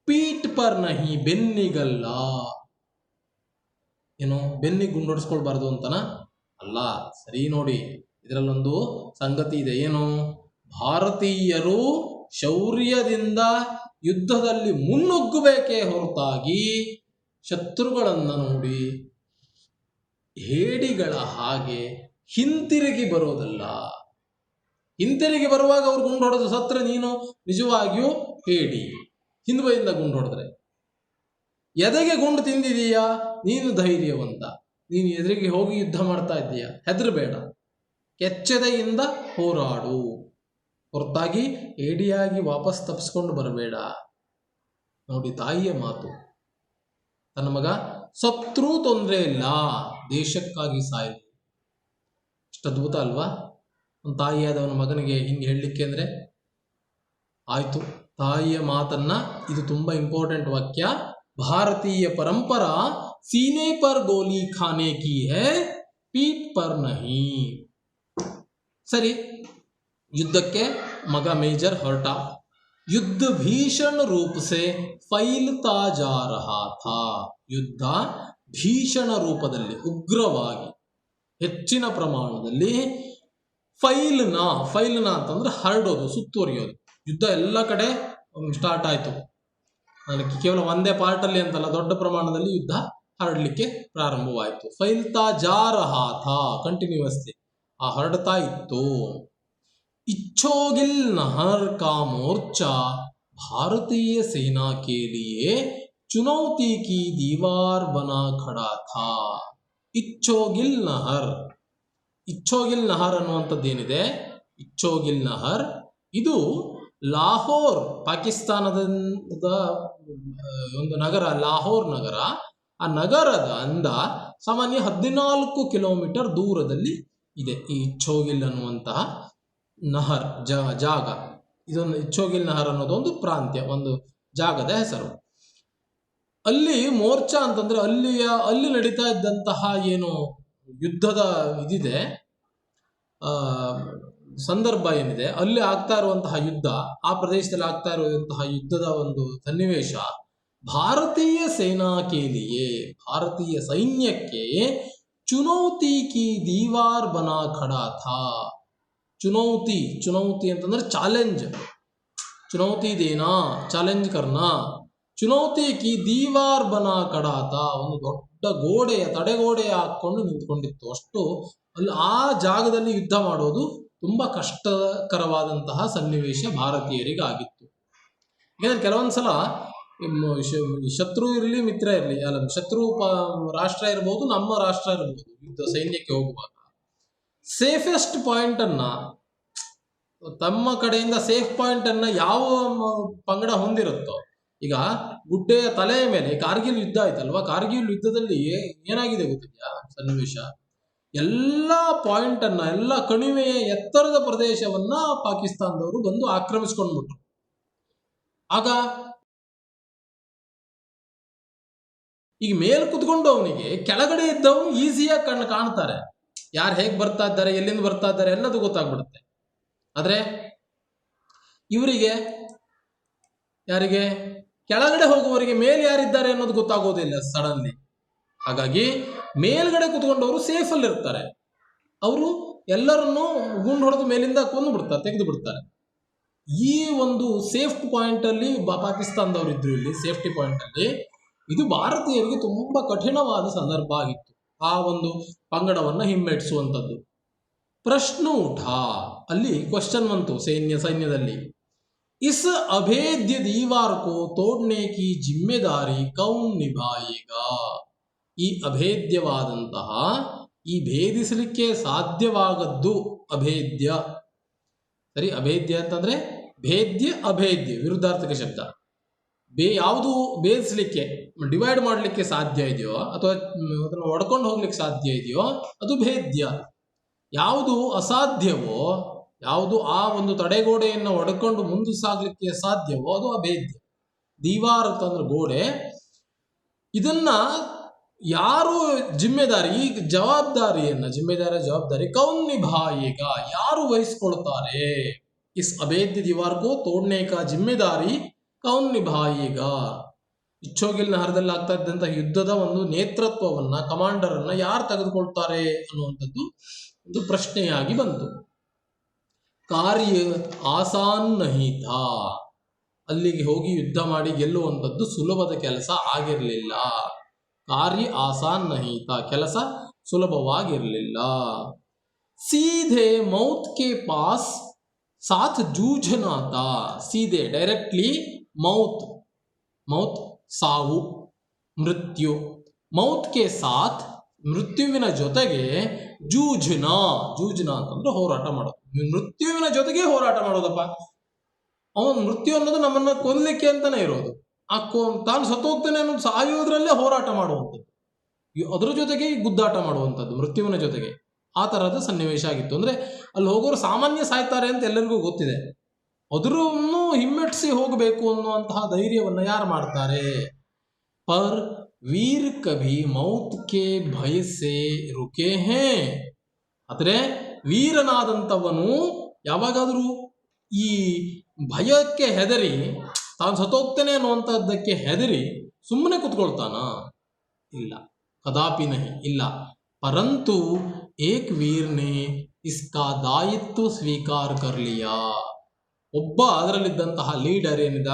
ಪೀಠ್ ಪರ್ ನಹಿ, ಬೆನ್ನಿಗಲ್ಲ. ಏನು, ಬೆನ್ನಿಗೆ ಗುಂಡು ಹೊಡೆಸ್ಕೊಳ್ಬಾರ್ದು ಅಂತನಾ? ಅಲ್ಲ, ಸರಿ ನೋಡಿ, ಇದರಲ್ಲೊಂದು ಸಂಗತಿ ಇದೆ. ಏನು? ಭಾರತೀಯರು ಶೌರ್ಯದಿಂದ ಯುದ್ಧದಲ್ಲಿ ಮುನ್ನುಗ್ಗಬೇಕೇ ಹೊರತಾಗಿ ಶತ್ರುಗಳನ್ನ ನೋಡಿ ಹೇಡಿಗಳ ಹಾಗೆ ಹಿಂತಿರುಗಿ ಬರೋದಲ್ಲ. ಹಿಂತಿರುಗಿ ಬರುವಾಗ ಅವ್ರು ಗುಂಡು ಹೊಡೆದು ಸತ್ರ ನೀನು ನಿಜವಾಗಿಯೂ ಹೇಳಿ. ಹಿಂದುಬೈಯಿಂದ ಗುಂಡು ಹೊಡೆದ್ರೆ ಎದೆಗೆ ಗುಂಡು ತಿಂದಿದೀಯಾ, ನೀನು ಧೈರ್ಯವಂತ, ನೀನು ಎದುರಿಗೆ ಹೋಗಿ ಯುದ್ಧ ಮಾಡ್ತಾ ಇದ್ದೀಯ, ಹೆದರಬೇಡ, ಕೆಚ್ಚೆದೆಯಿಂದ ಹೋರಾಡು, ಹೊರತಾಗಿ ಏಡಿಯಾಗಿ ವಾಪಸ್ ತಪ್ಪಿಸ್ಕೊಂಡು ಬರಬೇಡ. ನೋಡಿ ತಾಯಿಯ ಮಾತು. ತನ್ನ ಮಗ ಸತ್ರೂ ತೊಂದರೆ ಇಲ್ಲ, ದೇಶಕ್ಕಾಗಿ ಸಾಯಲಿ. ಎಷ್ಟು ಅದ್ಭುತ ಅಲ್ವಾ? ಒಂದು ತಾಯಿಯಾದವನ ಮಗನಿಗೆ ಹಿಂಗೆ ಹೇಳಲಿಕ್ಕೆ ಅಂದರೆ ಆಯ್ತು. ತಾಯಿಯ ಮಾತನ್ನ, ಇದು ತುಂಬಾ ಇಂಪಾರ್ಟೆಂಟ್ ವಾಕ್ಯ. ಭಾರತೀಯ ಪರಂಪರಾ ಸೀನೆ ಪರ್ ಗೋಲಿ ಖಾನೆ ಕಿ ಹೈ, ಪೀಠ್ ಪರ್ ನಹಿ. ಸರಿ, ಯುದ್ಧಕ್ಕೆ ಮಗ ಮೇಜರ್ ಹೊರಟ. ಯುದ್ಧ ಭೀಷಣ ರೂಪ ಸೆ ಫೈಲ್ತಾ ಜಾ ರಹಾ ಥಾ. ಯುದ್ಧ ಭೀಷಣ ರೂಪದಲ್ಲಿ, ಉಗ್ರವಾಗಿ, ಹೆಚ್ಚಿನ ಪ್ರಮಾಣದಲ್ಲಿ ಫೈಲ್ನ ಅಂತಂದ್ರೆ ಹರಡೋದು, ಸುತ್ತುವರಿಯೋದು. ಯುದ್ಧ ಎಲ್ಲ ಕಡೆ ಸ್ಟಾರ್ಟ್ ಆಯಿತು. ಅದಕ್ಕೆ ಕೇವಲ ಒಂದೇ ಪಾರ್ಟಲ್ಲಿ ಅಂತಲ್ಲ, ದೊಡ್ಡ ಪ್ರಮಾಣದಲ್ಲಿ ಯುದ್ಧ ಹರಡಲಿಕ್ಕೆ ಪ್ರಾರಂಭವಾಯಿತು. ಫೈಲ್ತಾ ಜಾ ರಹಾ ಥಾ, ಕಂಟಿನ್ಯೂಸ್ಲಿ ಹರಡ್ತಾ ಇತ್ತು. ಇಚ್ಛೋಗಿಲ್ ನಹರ್ ಕಾ ಮೋರ್ಚಾ ಭಾರತೀಯ ಸೇನಾ ಕೆ ಲಿಯೇ ಚುನೌತಿ ಕಿ ದೀವಾರ್ ಬನಾ ಖಡಾ ಥಾ. ಇಚ್ಛೋಗಿಲ್ ನಹರ್, ಇಚ್ಛೋಗಿಲ್ ನಹರ್ ಅನ್ನುವಂಥದ್ದೇನಿದೆ, ಇಚ್ಛೋಗಿಲ್ ನಹರ್ ಇದು ಲಾಹೋರ್, ಪಾಕಿಸ್ತಾನದ ಒಂದು ನಗರ, ಲಾಹೋರ್ ನಗರ. ಆ ನಗರದ ಸಾಮಾನ್ಯ 14 ಕಿಲೋಮೀಟರ್ ದೂರದಲ್ಲಿ ಇದೆ ಈ ಇಚ್ಛೋಗಿಲ್ ಅನ್ನುವಂತಹ ನಹರ್ ಜಾಗ. ಇದೊಂದು ಇಚ್ಛೋಗಿಲ್ ನಹರ್ ಅನ್ನೋದು ಒಂದು ಪ್ರಾಂತ್ಯ, ಒಂದು ಜಾಗದ ಹೆಸರು. ಅಲ್ಲಿ ಮೋರ್ಚಾ ಅಂತಂದ್ರೆ ಅಲ್ಲಿ ನಡೀತಾ ಇದ್ದಂತಹ ಏನು ಯುದ್ಧದ ಇದಿದೆ, ಸಂದರ್ಭ ಏನಿದೆ, ಅಲ್ಲಿ ಆಗ್ತಾ ಇರುವಂತಹ ಯುದ್ಧ, ಆ ಪ್ರದೇಶದಲ್ಲಿ ಆಗ್ತಾ ಇರುವಂತಹ ಯುದ್ಧದ ಒಂದು ಸನ್ನಿವೇಶ ಭಾರತೀಯ ಸೇನಾ ಕೇಲಿಯೇ, ಭಾರತೀಯ ಸೈನ್ಯಕ್ಕೆ ಚುನೌತಿ ಕಿ ದೀವಾರ್ ಬನಾ ಖಡಾ ಥಾ. ಚುನೌತಿ ಅಂತಂದ್ರೆ ಚಾಲೆಂಜ್, ಚುನೌತಿ ದೇನಾ, ಚಾಲೆಂಜ್ ಕರ್ನಾ. ಚುನೌತಿ ಕಿ ದೀವಾರ್ ಬನಾ ಖಡಾ ಥಾ, ಒಂದು ದೊಡ್ಡ ಗೋಡೆಯ, ತಡೆಗೋಡೆಯ ಹಾಕೊಂಡು ನಿಂತ್ಕೊಂಡಿತ್ತು. ಅಷ್ಟು ಅಲ್ಲಿ ಆ ಜಾಗದಲ್ಲಿ ಯುದ್ಧ ಮಾಡೋದು ತುಂಬಾ ಕಷ್ಟಕರವಾದಂತಹ ಸನ್ನಿವೇಶ ಭಾರತೀಯರಿಗಾಗಿತ್ತು. ಯಾಕಂದ್ರೆ ಕೆಲವೊಂದ್ಸಲ ಶತ್ರು ಇರಲಿ ಮಿತ್ರ ಇರಲಿ, ಅಲ್ಲ ಶತ್ರು ರಾಷ್ಟ್ರ ಇರ್ಬೋದು, ನಮ್ಮ ರಾಷ್ಟ್ರ ಇರ್ಬೋದು, ಯುದ್ಧ ಸೈನ್ಯಕ್ಕೆ ಹೋಗುವಾಗ ಸೇಫೆಸ್ಟ್ ಪಾಯಿಂಟ್ ಅನ್ನ, ತಮ್ಮ ಕಡೆಯಿಂದ ಸೇಫ್ ಪಾಯಿಂಟ್ ಅನ್ನ ಯಾವ ಪಂಗಡ ಹೊಂದಿರುತ್ತೋ, ಈಗ ಗುಡ್ಡೆಯ ತಲೆಯ ಮೇಲೆ ಕಾರ್ಗಿಲ್ ಯುದ್ಧ ಆಯ್ತಲ್ವಾ, ಕಾರ್ಗಿಲ್ ಯುದ್ಧದಲ್ಲಿ ಏನಾಗಿದೆ ಗೊತ್ತಿದೆಯಾ ಸನ್ನಿವೇಶ? ಎಲ್ಲ ಪಾಯಿಂಟ್ ಅನ್ನ, ಎಲ್ಲ ಕಣಿವೆಯ ಎತ್ತರದ ಪ್ರದೇಶವನ್ನ ಪಾಕಿಸ್ತಾನದವರು ಬಂದು ಆಕ್ರಮಿಸ್ಕೊಂಡ್ಬಿಟ್ರು. ಆಗ ಈಗ ಮೇಲ್ ಕುತ್ಕೊಂಡು ಅವನಿಗೆ ಕೆಳಗಡೆ ಇದ್ದವನು ಈಸಿಯಾಗಿ ಕಾಣ್ತಾರೆ, ಯಾರು ಹೇಗೆ ಬರ್ತಾ ಇದ್ದಾರೆ, ಎಲ್ಲಿಂದ ಬರ್ತಾ ಇದ್ದಾರೆ ಎಲ್ಲದು ಗೊತ್ತಾಗ್ಬಿಡುತ್ತೆ. ಆದ್ರೆ ಇವರಿಗೆ, ಯಾರಿಗೆ ಕೆಳಗಡೆ ಹೋಗುವವರಿಗೆ ಮೇಲೆ ಯಾರಿದ್ದಾರೆ ಅನ್ನೋದು ಗೊತ್ತಾಗೋದಿಲ್ಲ ಸಡನ್ಲಿ. ಹಾಗಾಗಿ ಮೇಲ್ಗಡೆ ಕುತ್ಕೊಂಡವರು ಸೇಫ್ ಅಲ್ಲಿ ಇರ್ತಾರೆ, ಅವರು ಎಲ್ಲರನ್ನು ಗುಂಡು ಹೊಡೆದು ಮೇಲಿಂದ ಕೊಂದು ಬಿಡ್ತಾರೆ, ತೆಗೆದು ಬಿಡ್ತಾರೆ. ಈ ಒಂದು ಸೇಫ್ ಪಾಯಿಂಟ್ ಅಲ್ಲಿ ಪಾಕಿಸ್ತಾನದವರು ಇದ್ರು, ಇಲ್ಲಿ ಸೇಫ್ಟಿ ಪಾಯಿಂಟ್ ಅಲ್ಲಿ. ಇದು ಭಾರತೀಯರಿಗೆ ತುಂಬಾ ಕಠಿಣವಾದ ಸಂದರ್ಭ ಆಗಿತ್ತು, ಆ ಒಂದು ಪಂಗಡವನ್ನ ಹಿಮ್ಮೆಟ್ಟಿಸುವಂಥದ್ದು. ಪ್ರಶ್ನೆ ಉಠಾ, ಅಲ್ಲಿ ಕ್ವಶನ್ ಬಂತು ಸೈನ್ಯದಲ್ಲಿ. ಇಸ್ ಅಭೇದ್ಯ ದೀವಾರ್ ಕೋ ತೋಡ್ನೆ ಕಿ ಜಿಮ್ಮೆದಾರಿ ಕೌನ್ ನಿಭಾಯೇಗಾ. ಈ ಅಭೇದ್ಯವಾದಂತಹ, ಈ ಭೇದಿಸಲಿಕ್ಕೆ ಸಾಧ್ಯವಾಗದ್ದು ಅಭೇದ್ಯ. ಸರಿ, ಅಭೇದ್ಯ ಅಂತಂದ್ರೆ ಭೇದ್ಯ ಅಭೇದ್ಯ ವಿರುದ್ಧಾರ್ಥಕ ಶಬ್ದ. ಯಾವುದು ಭೇದಿಸಲಿಕ್ಕೆ, ಡಿವೈಡ್ ಮಾಡಲಿಕ್ಕೆ ಸಾಧ್ಯ ಇದೆಯೋ ಅಥವಾ ಅದನ್ನು ಒಡ್ಕೊಂಡು ಹೋಗ್ಲಿಕ್ಕೆ ಸಾಧ್ಯ ಇದೆಯೋ ಅದು ಭೇದ್ಯ. ಯಾವುದು ಅಸಾಧ್ಯವೋ, ಯಾವುದು ಆ ಒಂದು ತಡೆಗೋಡೆಯನ್ನು ಒಡ್ಕೊಂಡು ಮುಂದೆ ಸಾಗ್ಲಿಕ್ಕೆ ಸಾಧ್ಯವೋ ಅದು ಅಭೇದ್ಯ. ದೀವಾರ್ ಅಂತಂದ್ರೆ ಗೋಡೆ. ಇದನ್ನ ಯಾರು ಜಿಮ್ಮೆದಾರಿ, ಈ ಜವಾಬ್ದಾರಿ ಕೌನ್ ನಿಭಾಯೇಗ, ಯಾರು ವಹಿಸ್ಕೊಳ್ತಾರೆ? ಇಸ್ ಅಭೇದ್ಯ ದೀವಾರ್ ಕೋ ತೋಡ್ನೆ ಕಾ ಜಿಮ್ಮೆದಾರಿ ಕೌನ್ ನಿಭಾಯೇಗ. ಇಚ್ಛೋಗಿಲ್ ನಹರದಲ್ಲಿ ಆಗ್ತಾ ಇದ್ದಂತಹ ಯುದ್ಧದ ಒಂದು ನೇತೃತ್ವವನ್ನ, ಕಮಾಂಡರ್ ಅನ್ನ ಯಾರು ತೆಗೆದುಕೊಳ್ತಾರೆ ಅನ್ನುವಂಥದ್ದು ಒಂದು ಪ್ರಶ್ನೆಯಾಗಿ ಬಂತು. ಕಾರ್ಯ ಆಸಾನ್ ನಹಿ ಥಾ, ಅಲ್ಲಿಗೆ ಹೋಗಿ ಯುದ್ಧ ಮಾಡಿ ಗೆಲ್ಲುವಂಥದ್ದು ಸುಲಭದ ಕೆಲಸ ಆಗಿರಲಿಲ್ಲ. ಕಾರ್ಯ ಆಸಾನ್ ನಹಿ ಥಾ, ಕೆಲಸ ಸುಲಭವಾಗಿರಲಿಲ್ಲ. ಸೀಧೆ ಮೌತ್ ಕೆ ಪಾಸ್ साथ जूझना था, सीधे डायरेक्टली मौत, मौत साವು, ಮೃತ್ಯು, ಮೌತ್ ಕೆ ಸಾಥ್, ಮೃತ್ಯುವಿನ ಜೊತೆಗೆ ಜೂಜ್ನ, ಜೂಜ್ನ ಅಂತಂದ್ರೆ ಹೋರಾಟ ಮಾಡೋದು, ಮೃತ್ಯುವಿನ ಜೊತೆಗೆ ಹೋರಾಟ ಮಾಡೋದಪ್ಪ. ಅವನು ಮೃತ್ಯು ಅನ್ನೋದು ನಮ್ಮನ್ನ ಕೊಲ್ಲಲಿಕ್ಕೆ ಅಂತಾನೆ ಇರೋದು, ತಾನು ಸತ್ತೋಗ್ತಾನೆ ಅನ್ನೋದು ಸಾಯೋದ್ರಲ್ಲೇ ಹೋರಾಟ ಮಾಡುವಂಥದ್ದು, ಅದರ ಜೊತೆಗೆ ಗುದ್ದಾಟ ಮಾಡುವಂಥದ್ದು ಮೃತ್ಯುವಿನ ಜೊತೆಗೆ. ಆ ತರಹದ ಸನ್ನಿವೇಶ ಆಗಿತ್ತು. ಅಂದ್ರೆ ಅಲ್ಲಿ ಹೋಗೋರು ಸಾಮಾನ್ಯ ಸಾಯ್ತಾರೆ ಅಂತ ಎಲ್ಲರಿಗೂ ಗೊತ್ತಿದೆ, ಅದ್ರನ್ನು ಹಿಮ್ಮೆಟ್ಟಿಸಿ ಹೋಗಬೇಕು ಅನ್ನುವಂತಹ ಧೈರ್ಯವನ್ನ ಯಾರು ಮಾಡ್ತಾರೆ? ಪರ್ ವೀರ್ ಕಭಿ ಮೌತ್ ಕೆ ಭಯ ಸೆ ರುಕೆ ಹೇ, ಆದರೆ ವೀರನಾದಂಥವನು ಯಾವಾಗಾದರೂ ಈ ಭಯಕ್ಕೆ ಹೆದರಿ, ತಾನು ಸತ್ತೋಗ್ತೇನೆ ಅನ್ನುವಂಥದ್ದಕ್ಕೆ ಹೆದರಿ ಸುಮ್ಮನೆ ಕುತ್ಕೊಳ್ತಾನ? ಇಲ್ಲ, ಕದಾಪಿ ನಹಿ, ಇಲ್ಲ. ಪರಂತು ಏಕ್ ವೀರ್ ನೆ ಇಸ್ಕಾ ದಾಯಿತ್ವ ಸ್ವೀಕಾರ ಕರ್ ಲಿಯಾ. ಒಬ್ಬ ಅದರಲ್ಲಿದ್ದಂತಹ ಲೀಡರ್ ಏನಿದ,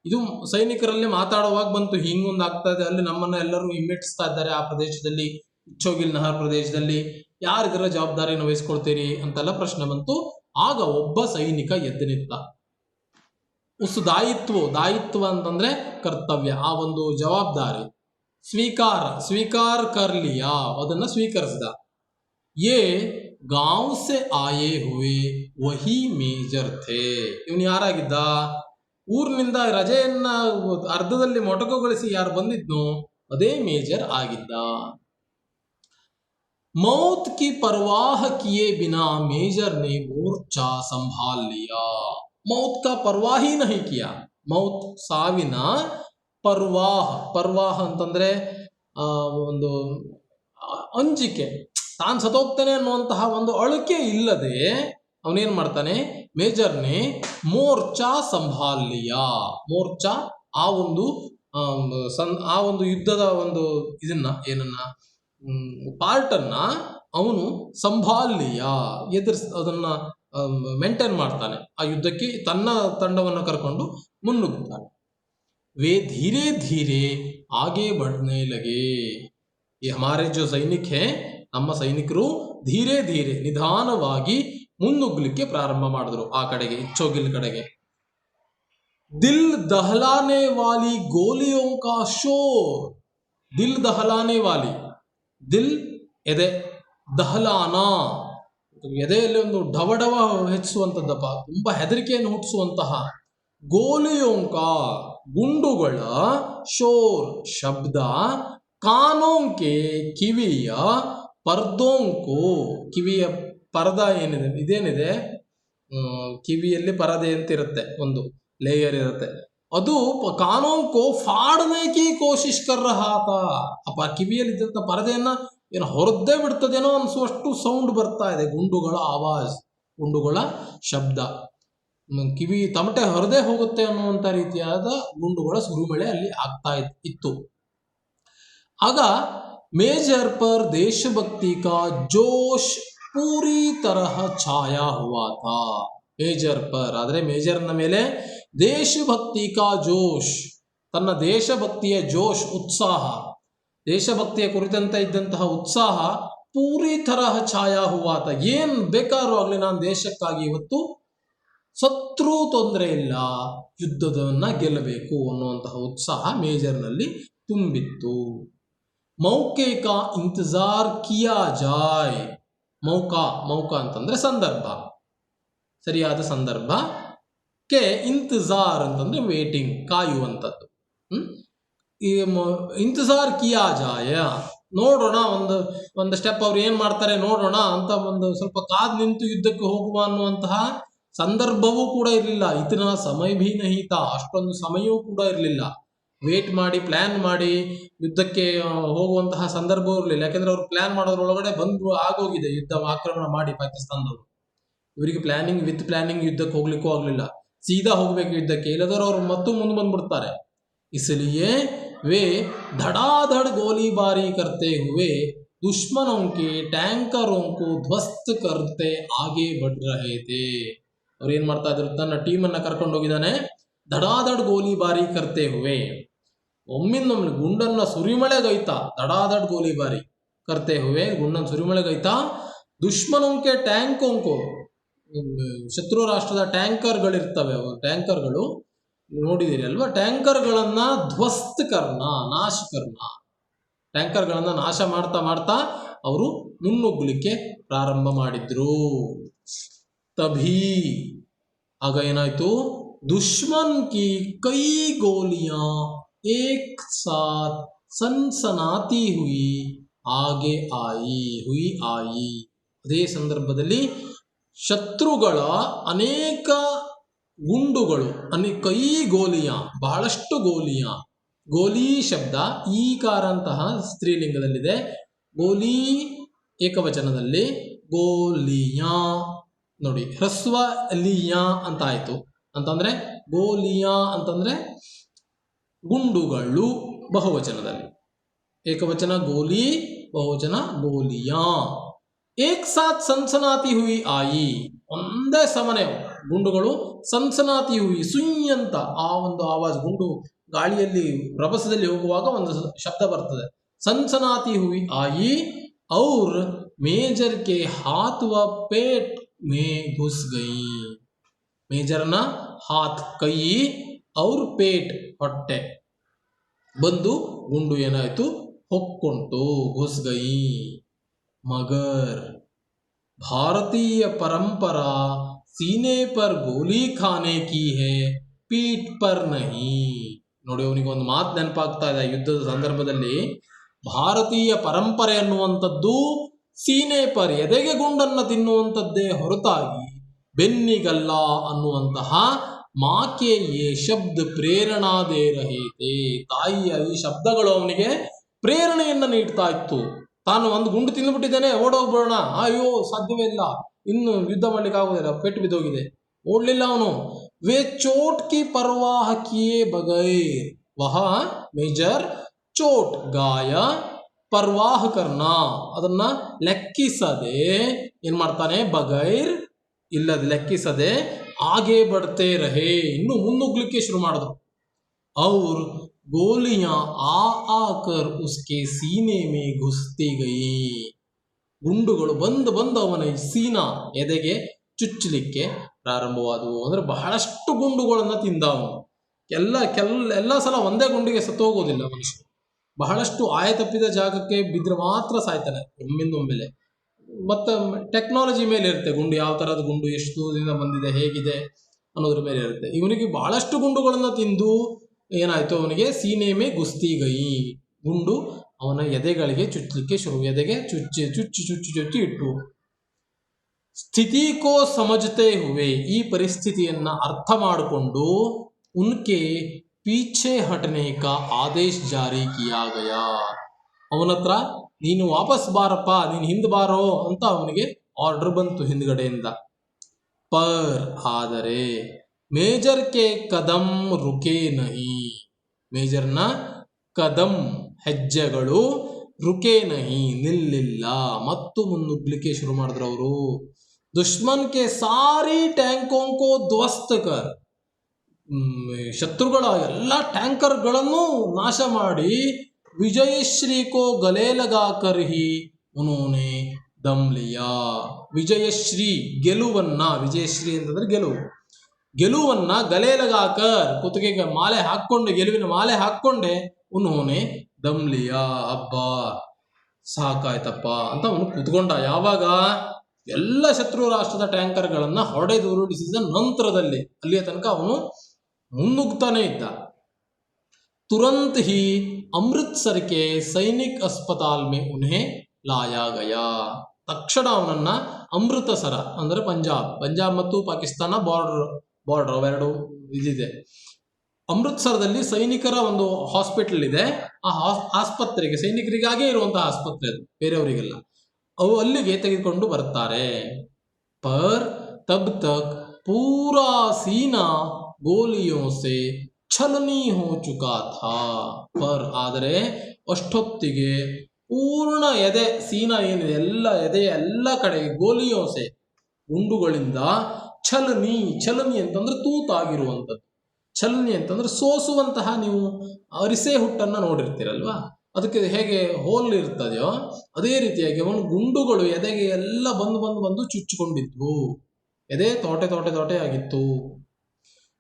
ಇದು ಸೈನಿಕರಲ್ಲಿ ಮಾತಾಡುವಾಗ ಬಂತು, ಹಿಂಗೊಂದು ಆಗ್ತಾ ಇದೆ, ಅಲ್ಲಿ ನಮ್ಮನ್ನ ಎಲ್ಲರೂ ಹಿಮ್ಮೆಟ್ಟಿಸ್ತಾ ಇದ್ದಾರೆ ಆ ಪ್ರದೇಶದಲ್ಲಿ, ಇಚ್ಚೋಗಿಲ್ ನಹರ್ ಪ್ರದೇಶದಲ್ಲಿ, ಯಾರಿದರ ಜವಾಬ್ದಾರಿಯನ್ನು ವಹಿಸ್ಕೊಳ್ತೀರಿ ಅಂತೆಲ್ಲ ಪ್ರಶ್ನೆ ಬಂತು. ಆಗ ಒಬ್ಬ ಸೈನಿಕ ಎದ್ದು ನಿಂತ. ಉಸ್ ದಾಯಿತ್ವ ಅಂತಂದ್ರೆ ಕರ್ತವ್ಯ, ಆ ಒಂದು ಜವಾಬ್ದಾರಿ, ಸ್ವೀಕಾರ ಕರ್ಲಿಯಾ, ಅದನ್ನ ಸ್ವೀಕರಿಸಿದ. ಯೇ ಗಾಂವ್ ಸೆ ಆಯೇ ಹುವೆ ವಹಿ ಮೇಜರ್ ಥೇ. ಇವನು ಯಾರಾಗಿದ್ದ? ಊರಿನಿಂದ ರಜೆಯನ್ನ ಅರ್ಧದಲ್ಲಿ ಮೊಟಕುಗೊಳಿಸಿ ಯಾರು ಬಂದಿದ್ನೋ ಅದೇ ಮೇಜರ್ ಆಗಿದ್ದ. मौत की परवाह किए बिना मेजर ने मोर्चा संभाल लिया. मौत का परवाह ही नहीं किया. मौत ಸಾವಿನ ಪರ್ವಾಹ ಅಂತಂದ್ರೆ ಒಂದು ಅಂಜಿಕೆ, ತಾನು ಸತ್ತೋಗ್ತಾನೆ ಅನ್ನುವಂತಹ ಒಂದು ಅಳುಕೆ ಇಲ್ಲದೆ ಅವನೇನ್ ಮಾಡ್ತಾನೆ? ಮೇಜರ್ನೇ ಮೋರ್ಚಾ ಸಂಭಾಲ್ ಲಿಯಾ. ಮೋರ್ಚಾ ಆ ಒಂದು ಯುದ್ಧದ ಒಂದು ಇದನ್ನ ಏನನ್ನ ಪಾರ್ಟನ್ನ ಅವನು ಸಂಭಾಲ್ಯ ಅದನ್ನ ಮೇಂಟೈನ್ ಮಾಡ್ತಾನೆ. ಆ ಯುದ್ಧಕ್ಕೆ ತನ್ನ ತಂಡವನ್ನು ಕರ್ಕೊಂಡು ಮುನ್ನುಗ್ಗುತ್ತಾನೆ. वे धीरे धीरे आगे बढ़ने लगे. ये हमारे जो सैनिक हैं, ನಮ್ಮ ಸೈನಿಕರು ಧೀರೆ ಧೀರೆ ನಿಧಾನವಾಗಿ ಮುನ್ನುಗ್ಗಲಿಕ್ಕೆ ಪ್ರಾರಂಭ ಮಾಡಿದ್ರು ಆ ಕಡೆಗೆ, ಇಚ್ಚೋಗಿಲ್ ಕಡೆಗೆ. ದಿಲ್ ದಹಲಾನೆ ವಾಲಿ ಗೋಲಿಯೋ ಕಾ ಶೋರ್. ದಿಲ್ ದಹಲಾನೆ ವಾಲಿ, ದಿಲ್ ಎದೆ, ದಹಲಾನ ಎದೆಯಲ್ಲಿ ಒಂದು ಢವಢವ ಹೆಚ್ಚಿಸುವಂಥದ್ದಪ್ಪ, ತುಂಬಾ ಹೆದರಿಕೆಯನ್ನು ಹುಟ್ಟಿಸುವಂತಹ. ಗೋಲಿಯೋಂಕ ಗುಂಡುಗಳ, ಶೋರ್ ಶಬ್ದ, ಕಾನೋಂಕೆ ಕಿವಿಯ, ಪರ್ದೋಂಕು ಕಿವಿಯ ಪರದ ಏನಿದೆ ಇದೇನಿದೆ, ಕಿವಿಯಲ್ಲಿ ಪರದೆ ಅಂತ ಇರುತ್ತೆ, ಒಂದು ಲೇಯರ್ ಇರುತ್ತೆ, ಅದು ಕಾನೋಂಕು ಫಾಡನೆ ಕಿ ಕೋಶಿಶ್ ಕರ್ ರಹಾ ತಾ. ಅಪ್ಪ ಕಿವಿಯಲ್ಲಿ ಇದ್ದಂಥ ಪರದೆಯನ್ನ ಏನು ಹೊರದ್ದೇ ಬಿಡ್ತದೇನೋ ಅನ್ಸುವಷ್ಟು ಸೌಂಡ್ ಬರ್ತಾ ಇದೆ, ಗುಂಡುಗಳ ಆವಾಜ್, ಗುಂಡುಗಳ ಶಬ್ದ, ಕಿವಿ ತಮಟೆ ಹೊರದೇ ಹೋಗುತ್ತೆ ಅನ್ನುವಂಥ ರೀತಿಯಾದ ಗುಂಡುಗಳ ಸುರುಮಳೆ ಅಲ್ಲಿ ಆಗ್ತಾ ಇತ್ತು. ಆಗ ಮೇಜರ್ ಪರ್ ದೇಶಭಕ್ತಿ ಕಾ ಜೋಶ್ ಪೂರಿ ತರಹ ಛಾಯಾ ಹುವಾ ಥಾ. ಮೇಜರ್ ಪರ್ ಆದರೆ ಮೇಜರ್ನ ಮೇಲೆ ದೇಶಭಕ್ತಿ ಕಾ ಜೋಶ್, ತನ್ನ ದೇಶಭಕ್ತಿಯ ಜೋಶ್, ಉತ್ಸಾಹ, ದೇಶಭಕ್ತಿಯ ಕುರಿತಂತೆ ಇದ್ದಂತಹ ಉತ್ಸಾಹ, ಪೂರಿ ತರಹ ಛಾಯಾ ಹುವಾತ, ಏನ್ ಬೇಕಾದ್ರೂ ಆಗ್ಲಿ ನಾನು ದೇಶಕ್ಕಾಗಿ ಇವತ್ತು ಸತ್ರು ತೊಂದರೆ ಇಲ್ಲ, ಯುದ್ಧವನ್ನ ಗೆಲ್ಲಬೇಕು ಅನ್ನುವಂತಹ ಉತ್ಸಾಹ ಮೇಜರ್ನಲ್ಲಿ ತುಂಬಿತ್ತು. ಮೌಕೆ ಕಾ ಇಂತಜಾರ್ ಕಿಯಾ ಜಾಯ್. ಮೌಕಾ ಅಂತಂದ್ರೆ ಸಂದರ್ಭ, ಸರಿಯಾದ ಸಂದರ್ಭ. ಕೆ ಇಂತಜಾರ್ ಅಂತಂದ್ರೆ ವೇಟಿಂಗ್, ಕಾಯುವಂಥದ್ದು. ಈ ಇಂತಜಾರ್ ಕಿಯಾ ಜಾಯ, ನೋಡೋಣ ಒಂದು ಸ್ಟೆಪ್ ಅವ್ರು ಏನ್ ಮಾಡ್ತಾರೆ ನೋಡೋಣ ಅಂತ ಒಂದು ಸ್ವಲ್ಪ ಕಾದ್ ನಿಂತು ಯುದ್ಧಕ್ಕೆ ಹೋಗುವ ಅನ್ನುವಂತಹ ಸಂದರ್ಭವೂ ಕೂಡ ಇರಲಿಲ್ಲ. ಇತನ ಸಮಯ ಭೀ ನಹೀತ, ಅಷ್ಟೊಂದು ಸಮಯವೂ ಕೂಡ ಇರಲಿಲ್ಲ. ವೇಟ್ ಮಾಡಿ ಪ್ಲಾನ್ ಮಾಡಿ ಯುದ್ಧಕ್ಕೆ ಹೋಗುವಂತಹ ಸಂದರ್ಭವೂ ಇರಲಿಲ್ಲ. ಯಾಕಂದ್ರೆ ಅವ್ರು ಪ್ಲಾನ್ ಮಾಡೋದ್ರೊಳಗಡೆ ಬಂದು ಆಗೋಗಿದೆ, ಯುದ್ಧ ಆಕ್ರಮಣ ಮಾಡಿ ಪಾಕಿಸ್ತಾನದವರು. ಇವರಿಗೆ ವಿತ್ ಪ್ಲಾನಿಂಗ್ ಯುದ್ಧಕ್ಕೆ ಹೋಗ್ಲಿಕ್ಕೂ ಆಗ್ಲಿಲ್ಲ, ಸೀದಾ ಹೋಗ್ಬೇಕು ಯುದ್ಧಕ್ಕೆ, ಇಲ್ಲದವರು ಅವ್ರು ಮತ್ತು ಮುಂದೆ ಬಂದ್ಬಿಡ್ತಾರೆ. इसलिए वे धड़ाधड़ गोलीबारी करते हुए दुश्मनों के टैंकरों को ध्वस्त करते आगे बढ़ रहे थे. ಅವ್ರು ಏನ್ ಮಾಡ್ತಾ ಇದ್ರು, ತನ್ನ ಟೀಮನ್ನ ಕರ್ಕೊಂಡು ಹೋಗಿದ್ದಾನೆ. ಧಡಾಧಡ್ ಗೋಲಿಬಾರಿ ಕರ್ತೆ ಹುವೆ, ಒಮ್ಮಿಂದೊಮ್ಮೆ ಗುಂಡನ್ನ ಸುರಿಮಳೆಗೈತಾ, ಧಡಾಧಡ್ ಗೋಲಿಬಾರಿ ಕರ್ತೆ ಹುವೆ, ಗುಂಡನ್ನ ಸುರಿಮಳೆಗೈತಾ. ದುಶ್ಮನೋಂಕೆ ಟ್ಯಾಂಕೋಂಕೋ, ಶತ್ರು ರಾಷ್ಟ್ರದ ಟ್ಯಾಂಕರ್ಗಳಿರ್ತವೆ, ಟ್ಯಾಂಕರ್ಗಳು ನೋಡಿದಿರಿ ಅಲ್ವಾ, ಟ್ಯಾಂಕರ್ಗಳನ್ನ ಧ್ವಸ್ತ್ ಕರ್ನ, ನಾಶ ಕರ್ನ, ಟ್ಯಾಂಕರ್ಗಳನ್ನ ನಾಶ ಮಾಡ್ತಾ ಮಾಡ್ತಾ ಅವರು ಮುನ್ನುಗ್ಗಲಿಕ್ಕೆ ಪ್ರಾರಂಭ ಮಾಡಿದ್ರು. ತಭಿ ಆಗ ಏನಾಯ್ತು, ದುಶ್ಮನ್ ಕಿ ಕೈ ಗೋಲಿಯಾ ಏಕ್ ಸಾಥ್ ಸನ್ಸನಾತಿ ಹುಯಿ ಆಗೆ ಆಯಿ. ಅದೇ ಸಂದರ್ಭದಲ್ಲಿ ಶತ್ರುಗಳ ಅನೇಕ ಗುಂಡುಗಳು, ಕೈ ಗೋಲಿಯ, ಬಹಳಷ್ಟು ಗೋಲಿಯ, ಗೋಲಿ ಶಬ್ದ ಈಕಾರ ಅಂತಹ ಸ್ತ್ರೀಲಿಂಗದಲ್ಲಿದೆ, ಗೋಲಿ ಏಕವಚನದಲ್ಲಿ ಗೋಲಿಯಾ ನೋಡಿ, ಹ್ರಸ್ವ ಲಿಯಾ ಅಂತ ಆಯ್ತು. ಅಂತಂದ್ರೆ ಗೋಲಿಯಾ ಅಂತಂದ್ರೆ ಗುಂಡುಗಳು ಬಹುವಚನದಲ್ಲಿ, ಏಕವಚನ ಗೋಲಿ, ಬಹುವಚನ ಗೋಲಿಯಾ. ಏಕ್ ಸಾಥ್ ಸನ್ಸನಾತಿ ಹುಯಿ ಆಯಿ, ಒಂದೇ ಸಮನೆ ಗುಂಡುಗಳು ಸನ್ಸನಾತಿ ಹುಯಿ, ಸುಯ್ ಅಂತ ಆ ಒಂದು ಆವಾಜ್, ಗುಂಡು ಗಾಳಿಯಲ್ಲಿ ರಭಸದಲ್ಲಿ ಹೋಗುವಾಗ ಒಂದು ಶಬ್ದ ಬರ್ತದೆ, ಸನ್ಸನಾತಿ ಹುಯಿ ಆಯಿ. ಔರ್ ಮೇಜರ್ ಕೆ ಹಾತ್ ವ ಪೇಟ್ ಮೇ ಘುಸ್ ಗಯಿ, ಮೇಜರ್ನ ಹಾತ್ ಕೈ, ಅವ್ರ ಪೇಟ್ ಹೊಟ್ಟೆ ಬಂದು ಗುಂಡು ಏನಾಯ್ತು ಹೊಕ್ಕೊಂಟು, ಘುಸ್ ಗಯಿ. ಮಗರ್ ಭಾರತೀಯ ಪರಂಪರಾ ಸೀನೆ ಪರ್ ಗೋಲಿ ಖಾನೆ ಕಿ ಹೇ ಪೀಠ್ ಪರ್ ನಹಿ. ನೋಡಿ, ಅವನಿಗೆ ಒಂದು ಮಾತು ನೆನಪಾಗ್ತಾ ಇದೆ ಯುದ್ಧದ ಸಂದರ್ಭದಲ್ಲಿ, ಭಾರತೀಯ ಪರಂಪರೆ ಅನ್ನುವಂಥದ್ದು ಸೀನೆ ಪರ್, ಎದೆಗೆ ಗುಂಡನ್ನು ತಿನ್ನುವಂಥದ್ದೇ ಹೊರತಾಗಿ ಬೆನ್ನಿಗಲ್ಲ ಅನ್ನುವಂತಹ ಮಾಕೆ ಯೇ ಶಬ್ದ ಪ್ರೇರಣಾ ದೇ ರಹೇತೆ. ತಾಯಿಯ ಈ ಶಬ್ದಗಳು ಅವನಿಗೆ ಪ್ರೇರಣೆಯನ್ನ ನೀಡ್ತಾ ಇತ್ತು. ತಾನು ಒಂದು ಗುಂಡು ತಿಂದುಬಿಟ್ಟಿದ್ದೇನೆ, ಓಡೋಗ್ಬಿಡೋಣ, ಅಯ್ಯೋ ಸಾಧ್ಯವೇ ಇಲ್ಲ, ಇನ್ನು ಯುದ್ಧ ಮಾಡ್ಲಿಕ್ಕೆ ಆಗುದಿಲ್ಲ, ಪೆಟ್ಟು ಬಿದ್ದೋಗಿದೆ, ಓಡ್ಲಿಲ್ಲ ಅವನು. ವೇ ಚೋಟ್ ಕಿ ಪರ್ವಾಹ ಕಿಯೇ ಬಗೈರ್, ವಹ ಮೇಜರ್ ಚೋಟ್ ಗಾಯ, ಪರ್ವಾಹ ಕರ್ನ ಅದನ್ನ ಲೆಕ್ಕಿಸದೆ ಏನ್ ಮಾಡ್ತಾನೆ, ಬಗೈರ್ ಇಲ್ಲದೆ ಲೆಕ್ಕಿಸದೆ, ಆಗೆ ಬಡ್ತೇ ರಹೇ ಇನ್ನು ಮುನ್ನುಗ್ಲಿಕ್ಕೆ ಶುರು ಮಾಡಿದ್ರು. ಅವ್ರು ಗೋಲಿಯಾ ಆಕರ್ ಉಸ್ಕೆ ಸೀನೆ ಮೇ ಘುಸ್ತಿ ಗಯಿ, ಗುಂಡುಗಳು ಬಂದು ಅವನ ಸೀನಾ ಎದೆಗೆ ಚುಚ್ಚಲಿಕ್ಕೆ ಪ್ರಾರಂಭವಾದವು. ಅಂದ್ರೆ ಬಹಳಷ್ಟು ಗುಂಡುಗಳನ್ನ ತಿಂದ ಅವನು. ಎಲ್ಲ ಸಲ ಒಂದೇ ಗುಂಡಿಗೆ ಸತ್ತೋಗೋದಿಲ್ಲ ಮನುಷ್ಯ, ಬಹಳಷ್ಟು ಆಯತಪ್ಪಿದ ಜಾಗಕ್ಕೆ ಬಿದ್ದರೆ ಮಾತ್ರ ಸಾಯ್ತಾನೆ ಒಮ್ಮಿಂದೊಮ್ಮೆಲೆ. ಮತ್ತೆ ಟೆಕ್ನಾಲಜಿ ಮೇಲೆ ಇರುತ್ತೆ, ಗುಂಡು ಯಾವ ತರಹದ ಗುಂಡು, ಎಷ್ಟು ದೂರದಿಂದ ಬಂದಿದೆ, ಹೇಗಿದೆ ಅನ್ನೋದ್ರ ಮೇಲೆ ಇರುತ್ತೆ. ಇವನಿಗೆ ಬಹಳಷ್ಟು ಗುಂಡುಗಳನ್ನ ತಿಂದು ಏನಾಯ್ತು, ಅವನಿಗೆ ಸೀನೆಮೆ ಗುಸ್ತಿ ಗಯಿ, ಗುಂಡು ಅವನ ಎದೆಗಳಿಗೆ ಚುಚ್ಚಲಿಕ್ಕೆ ಶುರು, ಎದೆಗೆ ಚುಚ್ಚಿ ಇಟ್ಟು. ಸ್ಥಿತಿ ಕೋ ಸಮಜತೆ ಹುವೆ, ಈ ಪರಿಸ್ಥಿತಿಯನ್ನ ಅರ್ಥ ಮಾಡಿಕೊಂಡು ಉನ್ಕೆ ಪೀಛೆ ಹಟನೆ ಕಾ ಆದೇಶ ಜಾರಿ ಕಿಯಾ ಗಯಾ, ಅವನತ್ರ ನೀನು ವಾಪಸ್ ಬಾರಪ್ಪ, ನೀನು ಹಿಂದ್ ಬಾರೋ ಅಂತ ಅವನಿಗೆ ಆರ್ಡರ್ ಬಂತು ಹಿಂದ್ಗಡೆಯಿಂದ. ಪರ್ ಆದರೆ ಮೇಜರ್ ಕೆ ಕದಂ ರುಕೆ ನಹಿ, ಮೇಜರ್ನ ಕದಂ ಹೆಜ್ಜೆಗಳು ರುಕೆ ನಹಿ ನಿಲ್ಲಿಲ್ಲ, ಮತ್ತು ಮುನ್ನುಗ್ಲಿಕ್ಕೆ ಶುರು ಮಾಡಿದ್ರು ಅವರು. ದುಶ್ಮನ್ ಕೆ ಸಾರಿ ಟ್ಯಾಂಕೋಂಕೋ ಧ್ವಸ್ತ್ ಕರ್, ಶತ್ರುಗಳ ಎಲ್ಲ ಟ್ಯಾಂಕರ್ಗಳನ್ನು ನಾಶ ಮಾಡಿ, ವಿಜಯಶ್ರೀ ಕೋ ಗಲೆ ಲಗಾ ಕರ್ ಹಿ ಉನ್ಹೋನೆ ದಮ್ ಲಿಯಾ, ವಿಜಯಶ್ರೀ ಗೆಲುವನ್ನ, ವಿಜಯಶ್ರೀ ಅಂತಂದ್ರೆ ಗೆಲುವನ್ನ ಗಲೆ ಲಗಾಕರ್ ಕುತ್ತಿಗೆಗೆ ಮಾಲೆ ಹಾಕ್ಕೊಂಡು, ಗೆಲುವಿನ ಮಾಲೆ ಹಾಕ್ಕೊಂಡೆ, ಉನ್ಹೋನೆ ದಮ್ ಲಿಯಾ, ಅಬ್ಬಾ ಸಾಕಾಯ್ತಪ್ಪ ಅಂತ ಅವನು ಕೂತ್ಕೊಂಡ. ಯಾವಾಗ ಎಲ್ಲ ಶತ್ರು ರಾಷ್ಟ್ರದ ಟ್ಯಾಂಕರ್ಗಳನ್ನ ಹೊಡೆದು ಉರುಳಿಸಿದ ನಂತರದಲ್ಲಿ, ಅಲ್ಲಿಯ ತನಕ ಅವನು ಮುನ್ನುಗ್ತಾನೆ ಇದ್ದ. ತುರಂತ್ ಹಿ ಅಮೃತ್ಸರ್ ಕೆ ಸೈನಿಕ್ ಅಸ್ಪತಾಲ್ ಮೇ ಉನ್ಹೆ ಲಾಯಾ ಗಯಾ, ತಕ್ಷಣ ಅವನನ್ನ ಅಮೃತಸರ ಅಂದ್ರೆ ಪಂಜಾಬ್ ಮತ್ತು ಪಾಕಿಸ್ತಾನ ಬಾರ್ಡರ್ ಅವೆರಡು ಇದಿದೆ. ಅಮೃತ್ಸರದಲ್ಲಿ ಸೈನಿಕರ ಒಂದು ಹಾಸ್ಪಿಟಲ್ ಇದೆ, ಆ ಆಸ್ಪತ್ರೆಗೆ, ಸೈನಿಕರಿಗಾಗೇ ಇರುವಂತಹ ಆಸ್ಪತ್ರೆ ಅದು, ಬೇರೆಯವರಿಗೆಲ್ಲ, ಅವು ಅಲ್ಲಿಗೆ ತೆಗೆದುಕೊಂಡು ಬರ್ತಾರೆ. ಪರ್ ತಬ್ ತಕ್ ಪೂರಾ ಸೀನಾ ಗೋಲಿಯೋ ಸೆ ಛಲನಿ ಹೋ ಚುಕಾ ಥಾ, ಪರ್ ಆದರೆ ಅಷ್ಟೊತ್ತಿಗೆ ಪೂರ್ಣ ಎದೆ, ಸೀನಾ ಏನಿದೆ ಎಲ್ಲ ಎದೆಯ ಎಲ್ಲ ಕಡೆ ಗೋಲಿಯೋಸೆ ಗುಂಡುಗಳಿಂದ, ಛಲನಿ ಅಂತಂದ್ರೆ ತೂತಾಗಿರುವಂಥದ್ದು, ಛಲನಿ ಅಂತಂದ್ರೆ ಸೋಸುವಂತಹ, ನೀವು ಅರಿಸೆ ಹುಟ್ಟನ್ನ ನೋಡಿರ್ತೀರಲ್ವಾ, ಅದಕ್ಕೆ ಹೇಗೆ ಹೋಲ್ ಇರ್ತದೆಯೋ ಅದೇ ರೀತಿಯಾಗಿ ಅವನು ಗುಂಡುಗಳು ಎದೆಗೆ ಎಲ್ಲ ಬಂದು ಚುಚ್ಚಿಕೊಂಡಿದ್ವು. ಎದೆ ತೋಟೆ ತೋಟೆ ತೋಟೆ ಆಗಿತ್ತು.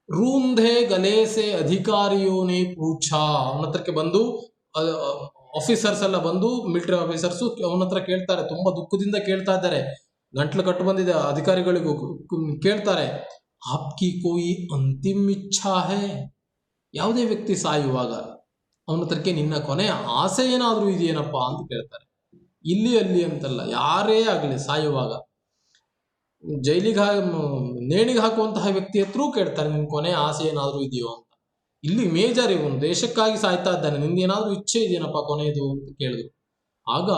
ರೂಂಧೆ ಗಲೇಸೆ ಅಧಿಕಾರಿಯೋನೇ ಪೂಛಾ, ಅವನ ಹತ್ರಕ್ಕೆ ಬಂದು ಆಫೀಸರ್ಸ್ ಎಲ್ಲ ಬಂದು, ಮಿಲಿಟರಿ ಆಫೀಸರ್ಸು ಅವನ ಹತ್ರ ಕೇಳ್ತಾರೆ, ತುಂಬಾ ದುಃಖದಿಂದ ಕೇಳ್ತಾ ಇದ್ದಾರೆ, ಗಂಟ್ಲು ಕಟ್ಟು ಬಂದಿದೆ ಅಧಿಕಾರಿಗಳಿಗೂ, ಕೇಳ್ತಾರೆ, ಆಪ್ಕಿ ಕೋಯಿ ಅಂತಿಮ್ ಇಚ್ಛಾ ಹೇ, ಯಾವುದೇ ವ್ಯಕ್ತಿ ಸಾಯುವಾಗ ಅವನ ಹತ್ರಕ್ಕೆ ನಿನ್ನ ಕೊನೆ ಆಸೆ ಏನಾದರೂ ಇದೆಯೇನಪ್ಪ ಅಂತ ಕೇಳ್ತಾರೆ. ಇಲ್ಲಿ ಅಲ್ಲಿ ಅಂತಲ್ಲ, ಯಾರೇ ಆಗಲಿ ಸಾಯುವಾಗ ಜೈಲಿಗೆ ನೇಣಿಗೆ ಹಾಕುವಂತಹ ವ್ಯಕ್ತಿ ಹತ್ರ ಕೇಳ್ತಾರೆ, ನಿನ್ನ ಕೊನೆ ಆಸೆ ಏನಾದರೂ ಇದೆಯೋ ಅಂತ. ಇಲ್ಲಿ ಮೇಜರ್ ಇವನು ದೇಶಕ್ಕಾಗಿ ಸಾಯ್ತಾ ಇದ್ದಾನೆ, ನಿಂದೇನಾದ್ರೂ ಇಚ್ಛೆ ಇದೆಯೇನಪ್ಪ ಕೊನೆಯದು ಅಂತ ಕೇಳಿದ್ರು. ಆಗ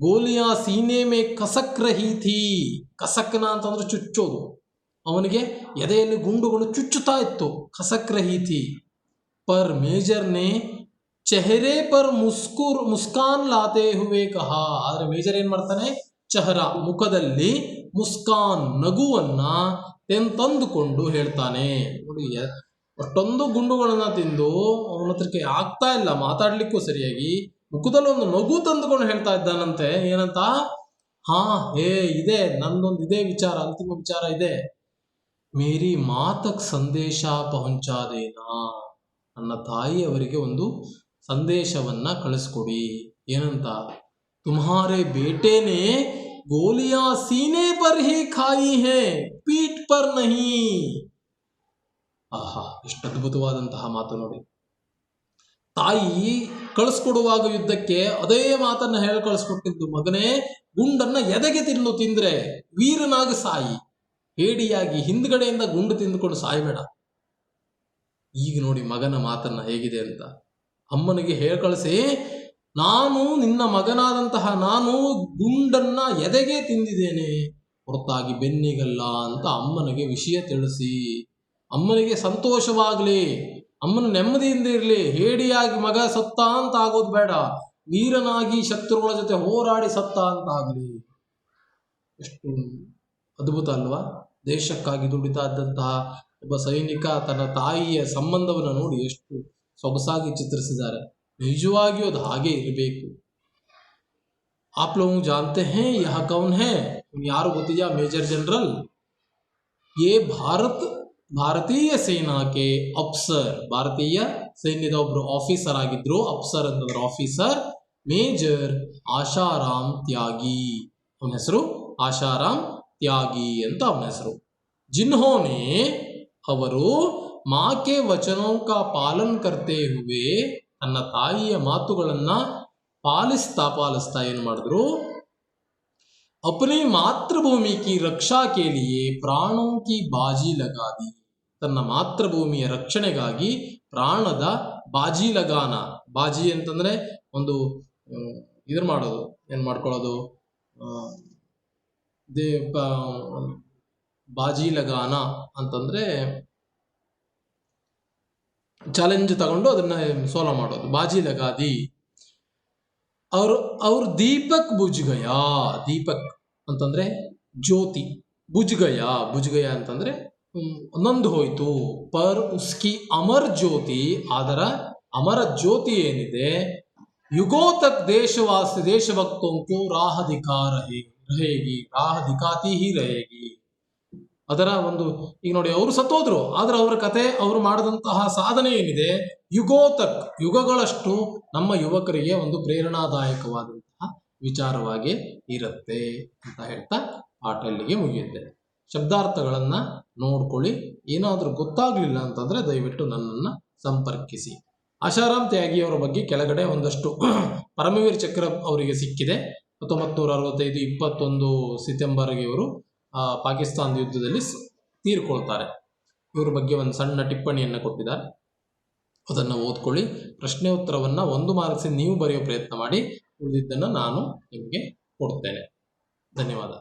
ಗೋಲಿಯಾ ಸೀನೆ ಮೇ ಕಸಕ್ ರಹಿ ಥಿ, ಕಸಕ್ನ ಅಂತಂದ್ರೆ ಚುಚ್ಚೋದು, ಅವನಿಗೆ ಎದೆಯಲ್ಲಿ ಗುಂಡುಗಳು ಚುಚ್ಚುತ್ತಾ ಇತ್ತು, ಕಸಕ್ ರಹಿ ಥಿ. ಪರ್ ಮೇಜರ್ ನೇ ಚೆಹರೆ ಪರ್ ಮುಸ್ಕಾನ್ ಲಾತೆ ಹುವೆ ಕಹಾ, ಆದ್ರೆ ಮೇಜರ್ ಏನ್ ಮಾಡ್ತಾನೆ, ಚಹರ ಮುಖದಲ್ಲಿ ಮುಸ್ಕಾನ್ ನಗುವನ್ನ ತಂದುಕೊಂಡು ಹೇಳ್ತಾನೆ. ನೋಡಿ, ಅಷ್ಟೊಂದು ಗುಂಡುಗಳನ್ನ ತಿಂದು ಅವನ ಹತ್ರಕ್ಕೆ ಆಗ್ತಾ ಇಲ್ಲ ಮಾತಾಡ್ಲಿಕ್ಕೂ ಸರಿಯಾಗಿ, ಮುಖದಲ್ಲಿ ಒಂದು ನಗು ತಂದುಕೊಂಡು ಹೇಳ್ತಾ ಇದ್ದಾನಂತೆ. ಏನಂತ, ಹಾ ಇದೆ, ನಂದೊಂದು ಇದೇ ವಿಚಾರ, ಅಂತಿಮ ವಿಚಾರ ಇದೆ, ಮೇರಿ ಮಾತಕ್ ಸಂದೇಶ ಪਹੁಂಚಾದೇನಾ, ನನ್ನ ತಾಯಿಯವರಿಗೆ ಒಂದು ಸಂದೇಶವನ್ನ ಕಳಿಸ್ಕೊಡಿ. ಏನಂತ, ತುಮ್ಹಾರೆ ಬೇಟೆನೆ ಗೋಲಿಯಾ ಸೀನೆ ಪರ್ ಹಿ ಖಾಯಿ ಹೇ, ಪೀಠ್ ಪರ್ ನಹಿ. ಆಹಾ, ಎಷ್ಟು ಅದ್ಭುತವಾದಂತಹ ಮಾತು ನೋಡಿ. ತಾಯಿ ಕಳಿಸ್ಕೊಡುವಾಗ ಯುದ್ಧಕ್ಕೆ ಅದೇ ಮಾತನ್ನ ಹೇಳಿ ಕಳಿಸ್ಕೊಟ್ಟಿದ್ದು, ಮಗನೇ ಗುಂಡನ್ನ ಎದೆಗೆ ತಿಂದ್ರೆ ವೀರನಾಗಿ ಸಾಯಿ, ಹೇಡಿಯಾಗಿ ಹಿಂದ್ಗಡೆಯಿಂದ ಗುಂಡು ತಿಂದುಕೊಂಡು ಸಾಯಬೇಡ. ಈಗ ನೋಡಿ ಮಗನ ಮಾತನ್ನ ಹೇಗಿದೆ ಅಂತ. ಅಮ್ಮನಿಗೆ ಹೇಳಿ ಕಳಿಸಿ, ನಾನು ನಿನ್ನ ಮಗನಾದಂತಹ ನಾನು ಗುಂಡನ್ನ ಎದೆಗೆ ತಿಂದಿದ್ದೇನೆ ಹೊರತಾಗಿ ಬೆನ್ನಿಗಲ್ಲ ಅಂತ ಅಮ್ಮನಿಗೆ ವಿಷಯ ತಿಳಿಸಿ, ಅಮ್ಮನಿಗೆ ಸಂತೋಷವಾಗ್ಲಿ, ಅಮ್ಮನ ನೆಮ್ಮದಿಯಿಂದ ಇರಲಿ. ಹೇಡಿಯಾಗಿ ಮಗ ಸತ್ತ ಅಂತ ಆಗೋದು ಬೇಡ, ವೀರನಾಗಿ ಶತ್ರುಗಳ ಜೊತೆ ಹೋರಾಡಿ ಸತ್ತ ಅಂತ ಆಗಲಿ. ಎಷ್ಟು ಅದ್ಭುತ ಅಲ್ವಾ? ದೇಶಕ್ಕಾಗಿ ದುಡಿತಾ ಇದ್ದಂತಹ ಒಬ್ಬ ಸೈನಿಕ ತನ್ನ ತಾಯಿಯ ಸಂಬಂಧವನ್ನು ನೋಡಿ ಎಷ್ಟು ಸೊಗಸಾಗಿ ಚಿತ್ರಿಸಿದ್ದಾರೆ. ನಿಜವಾಗಿಯೂ ಅದು ಹಾಗೆ ಇರಬೇಕು. ಆಪ್ ಲೋಗ್ ಜಾನ್ತೆ ಹೇ ಯಹ ಕೌನ್ ಹೇ, ಯಾರು ಗೊತ್ತಿದೆಯಾ? ಮೇಜರ್ ಜನರಲ್, ಯೇ ಭಾರತೀಯ ಸೇನಾಕ್ಕೆ ಅಫ್ಸರ್, ಭಾರತೀಯ ಸೈನ್ಯದ ಒಬ್ರು ಆಫೀಸರ್ ಆಗಿದ್ರು. ಅಫ್ಸರ್ ಅಂತಂದ್ರೆ ಆಫೀಸರ್. ಮೇಜರ್ ಆಶಾರಾಮ್ ತ್ಯಾಗಿ, ಅವನ ಹೆಸರು ಆಶಾರಾಮ್ ತ್ಯಾಗಿ ಅಂತ ಅವನ ಹೆಸರು. ಜಿನ್ಹೋನೆ, ಅವರು ಮಾಕೆ ವಚನೋ ಕಾ ಪಾಲನ್ ಕರ್ತೆ ಹುವೆ, ತನ್ನ ತಾಯಿಯ ಮಾತುಗಳನ್ನ ಪಾಲಿಸ್ತಾ ಏನು ಮಾಡಿದ್ರು, ಅಪನಿ ಮಾತೃಭೂಮಿ ಕಿ ರಕ್ಷಾ ಕೆ ಲಿಯೆ ಪ್ರಾಣೋ ಕಿ ಬಾಜಿ ಲಗಾದಿ, ತನ್ನ ಮಾತೃಭೂಮಿಯ ರಕ್ಷಣೆಗಾಗಿ ಪ್ರಾಣದ ಬಾಜಿ ಲಗಾನ. ಬಾಜಿ ಅಂತಂದ್ರೆ ಒಂದು ಇದ್ರ ಮಾಡೋದು, ಏನ್ ಮಾಡ್ಕೊಳ್ಳೋದು, ಬಾಜಿ ಲಗಾನ ಅಂತಂದ್ರೆ ಚಾಲೆಂಜ್ ತಗೊಂಡು ಅದನ್ನ ಸೋಲ ಮಾಡೋದು, ಬಾಜಿ ಲಗಾದಿ. ಅವ್ರು ದೀಪಕ್ ಬುಜ್ಗಯಾ, ದೀಪಕ್ ಅಂತಂದ್ರೆ ಜ್ಯೋತಿ, ಬುಜ್ಗಯ ಅಂತಂದ್ರೆ ನಂದು ಹೋಯ್ತು. ಪರ್ ಉಸ್ಕಿ ಅಮರ್ ಜ್ಯೋತಿ, ಅದರ ಅಮರ ಜ್ಯೋತಿ ಏನಿದೆ, ಯುಗೋ ತಕ್ ದೇಶಭಕ್ತೋಂಕೋ ರಾಹ ದಿಖಾತಿ ಹಿ रहेगी. ಅದರ ಒಂದು, ಈಗ ನೋಡಿ ಅವರು ಸತ್ತೋದ್ರು, ಆದ್ರೆ ಅವರ ಕತೆ, ಅವರು ಮಾಡಿದಂತಹ ಸಾಧನೆ ಏನಿದೆ, ಯುಗಗಳಷ್ಟು ನಮ್ಮ ಯುವಕರಿಗೆ ಒಂದು ಪ್ರೇರಣಾದಾಯಕವಾದಂತಹ ವಿಚಾರವಾಗಿ ಇರುತ್ತೆ ಅಂತ ಹೇಳ್ತಾ ಪಾಠ ಇಲ್ಲಿಗೆ ಮುಗಿಯುತ್ತೆ. ಶಬ್ದಾರ್ಥಗಳನ್ನ ನೋಡ್ಕೊಳ್ಳಿ. ಏನಾದರೂ ಗೊತ್ತಾಗ್ಲಿಲ್ಲ ಅಂತಂದ್ರೆ ದಯವಿಟ್ಟು ನನ್ನನ್ನು ಸಂಪರ್ಕಿಸಿ. ಆಶಾರಾಮ್ ತ್ಯಾಗಿ ಅವರ ಬಗ್ಗೆ ಕೆಳಗಡೆ ಒಂದಷ್ಟು ಪರಮವೀರ್ ಚಕ್ರ ಅವರಿಗೆ ಸಿಕ್ಕಿದೆ. 1965 21 ಸೆಪ್ಟೆಂಬರ್ಗೆ ಇವರು ಪಾಕಿಸ್ತಾನದ ಯುದ್ಧದಲ್ಲಿ ತೀರ್ಕೊಳ್ತಾರೆ. ಇವರ ಬಗ್ಗೆ ಒಂದು ಸಣ್ಣ ಟಿಪ್ಪಣಿಯನ್ನು ಕೊಟ್ಟಿದ್ದಾರೆ, ಅದನ್ನು ಓದ್ಕೊಳ್ಳಿ. ಪ್ರಶ್ನೆ ಉತ್ತರವನ್ನು 1 ಮಾರ್ಕ್ಸ್ ನೀವು ಬರೆಯೋ ಪ್ರಯತ್ನ ಮಾಡಿ, ಉಳಿದಿದ್ದನ್ನು ನಾನು ನಿಮಗೆ ಕೊಡ್ತೇನೆ. ಧನ್ಯವಾದ.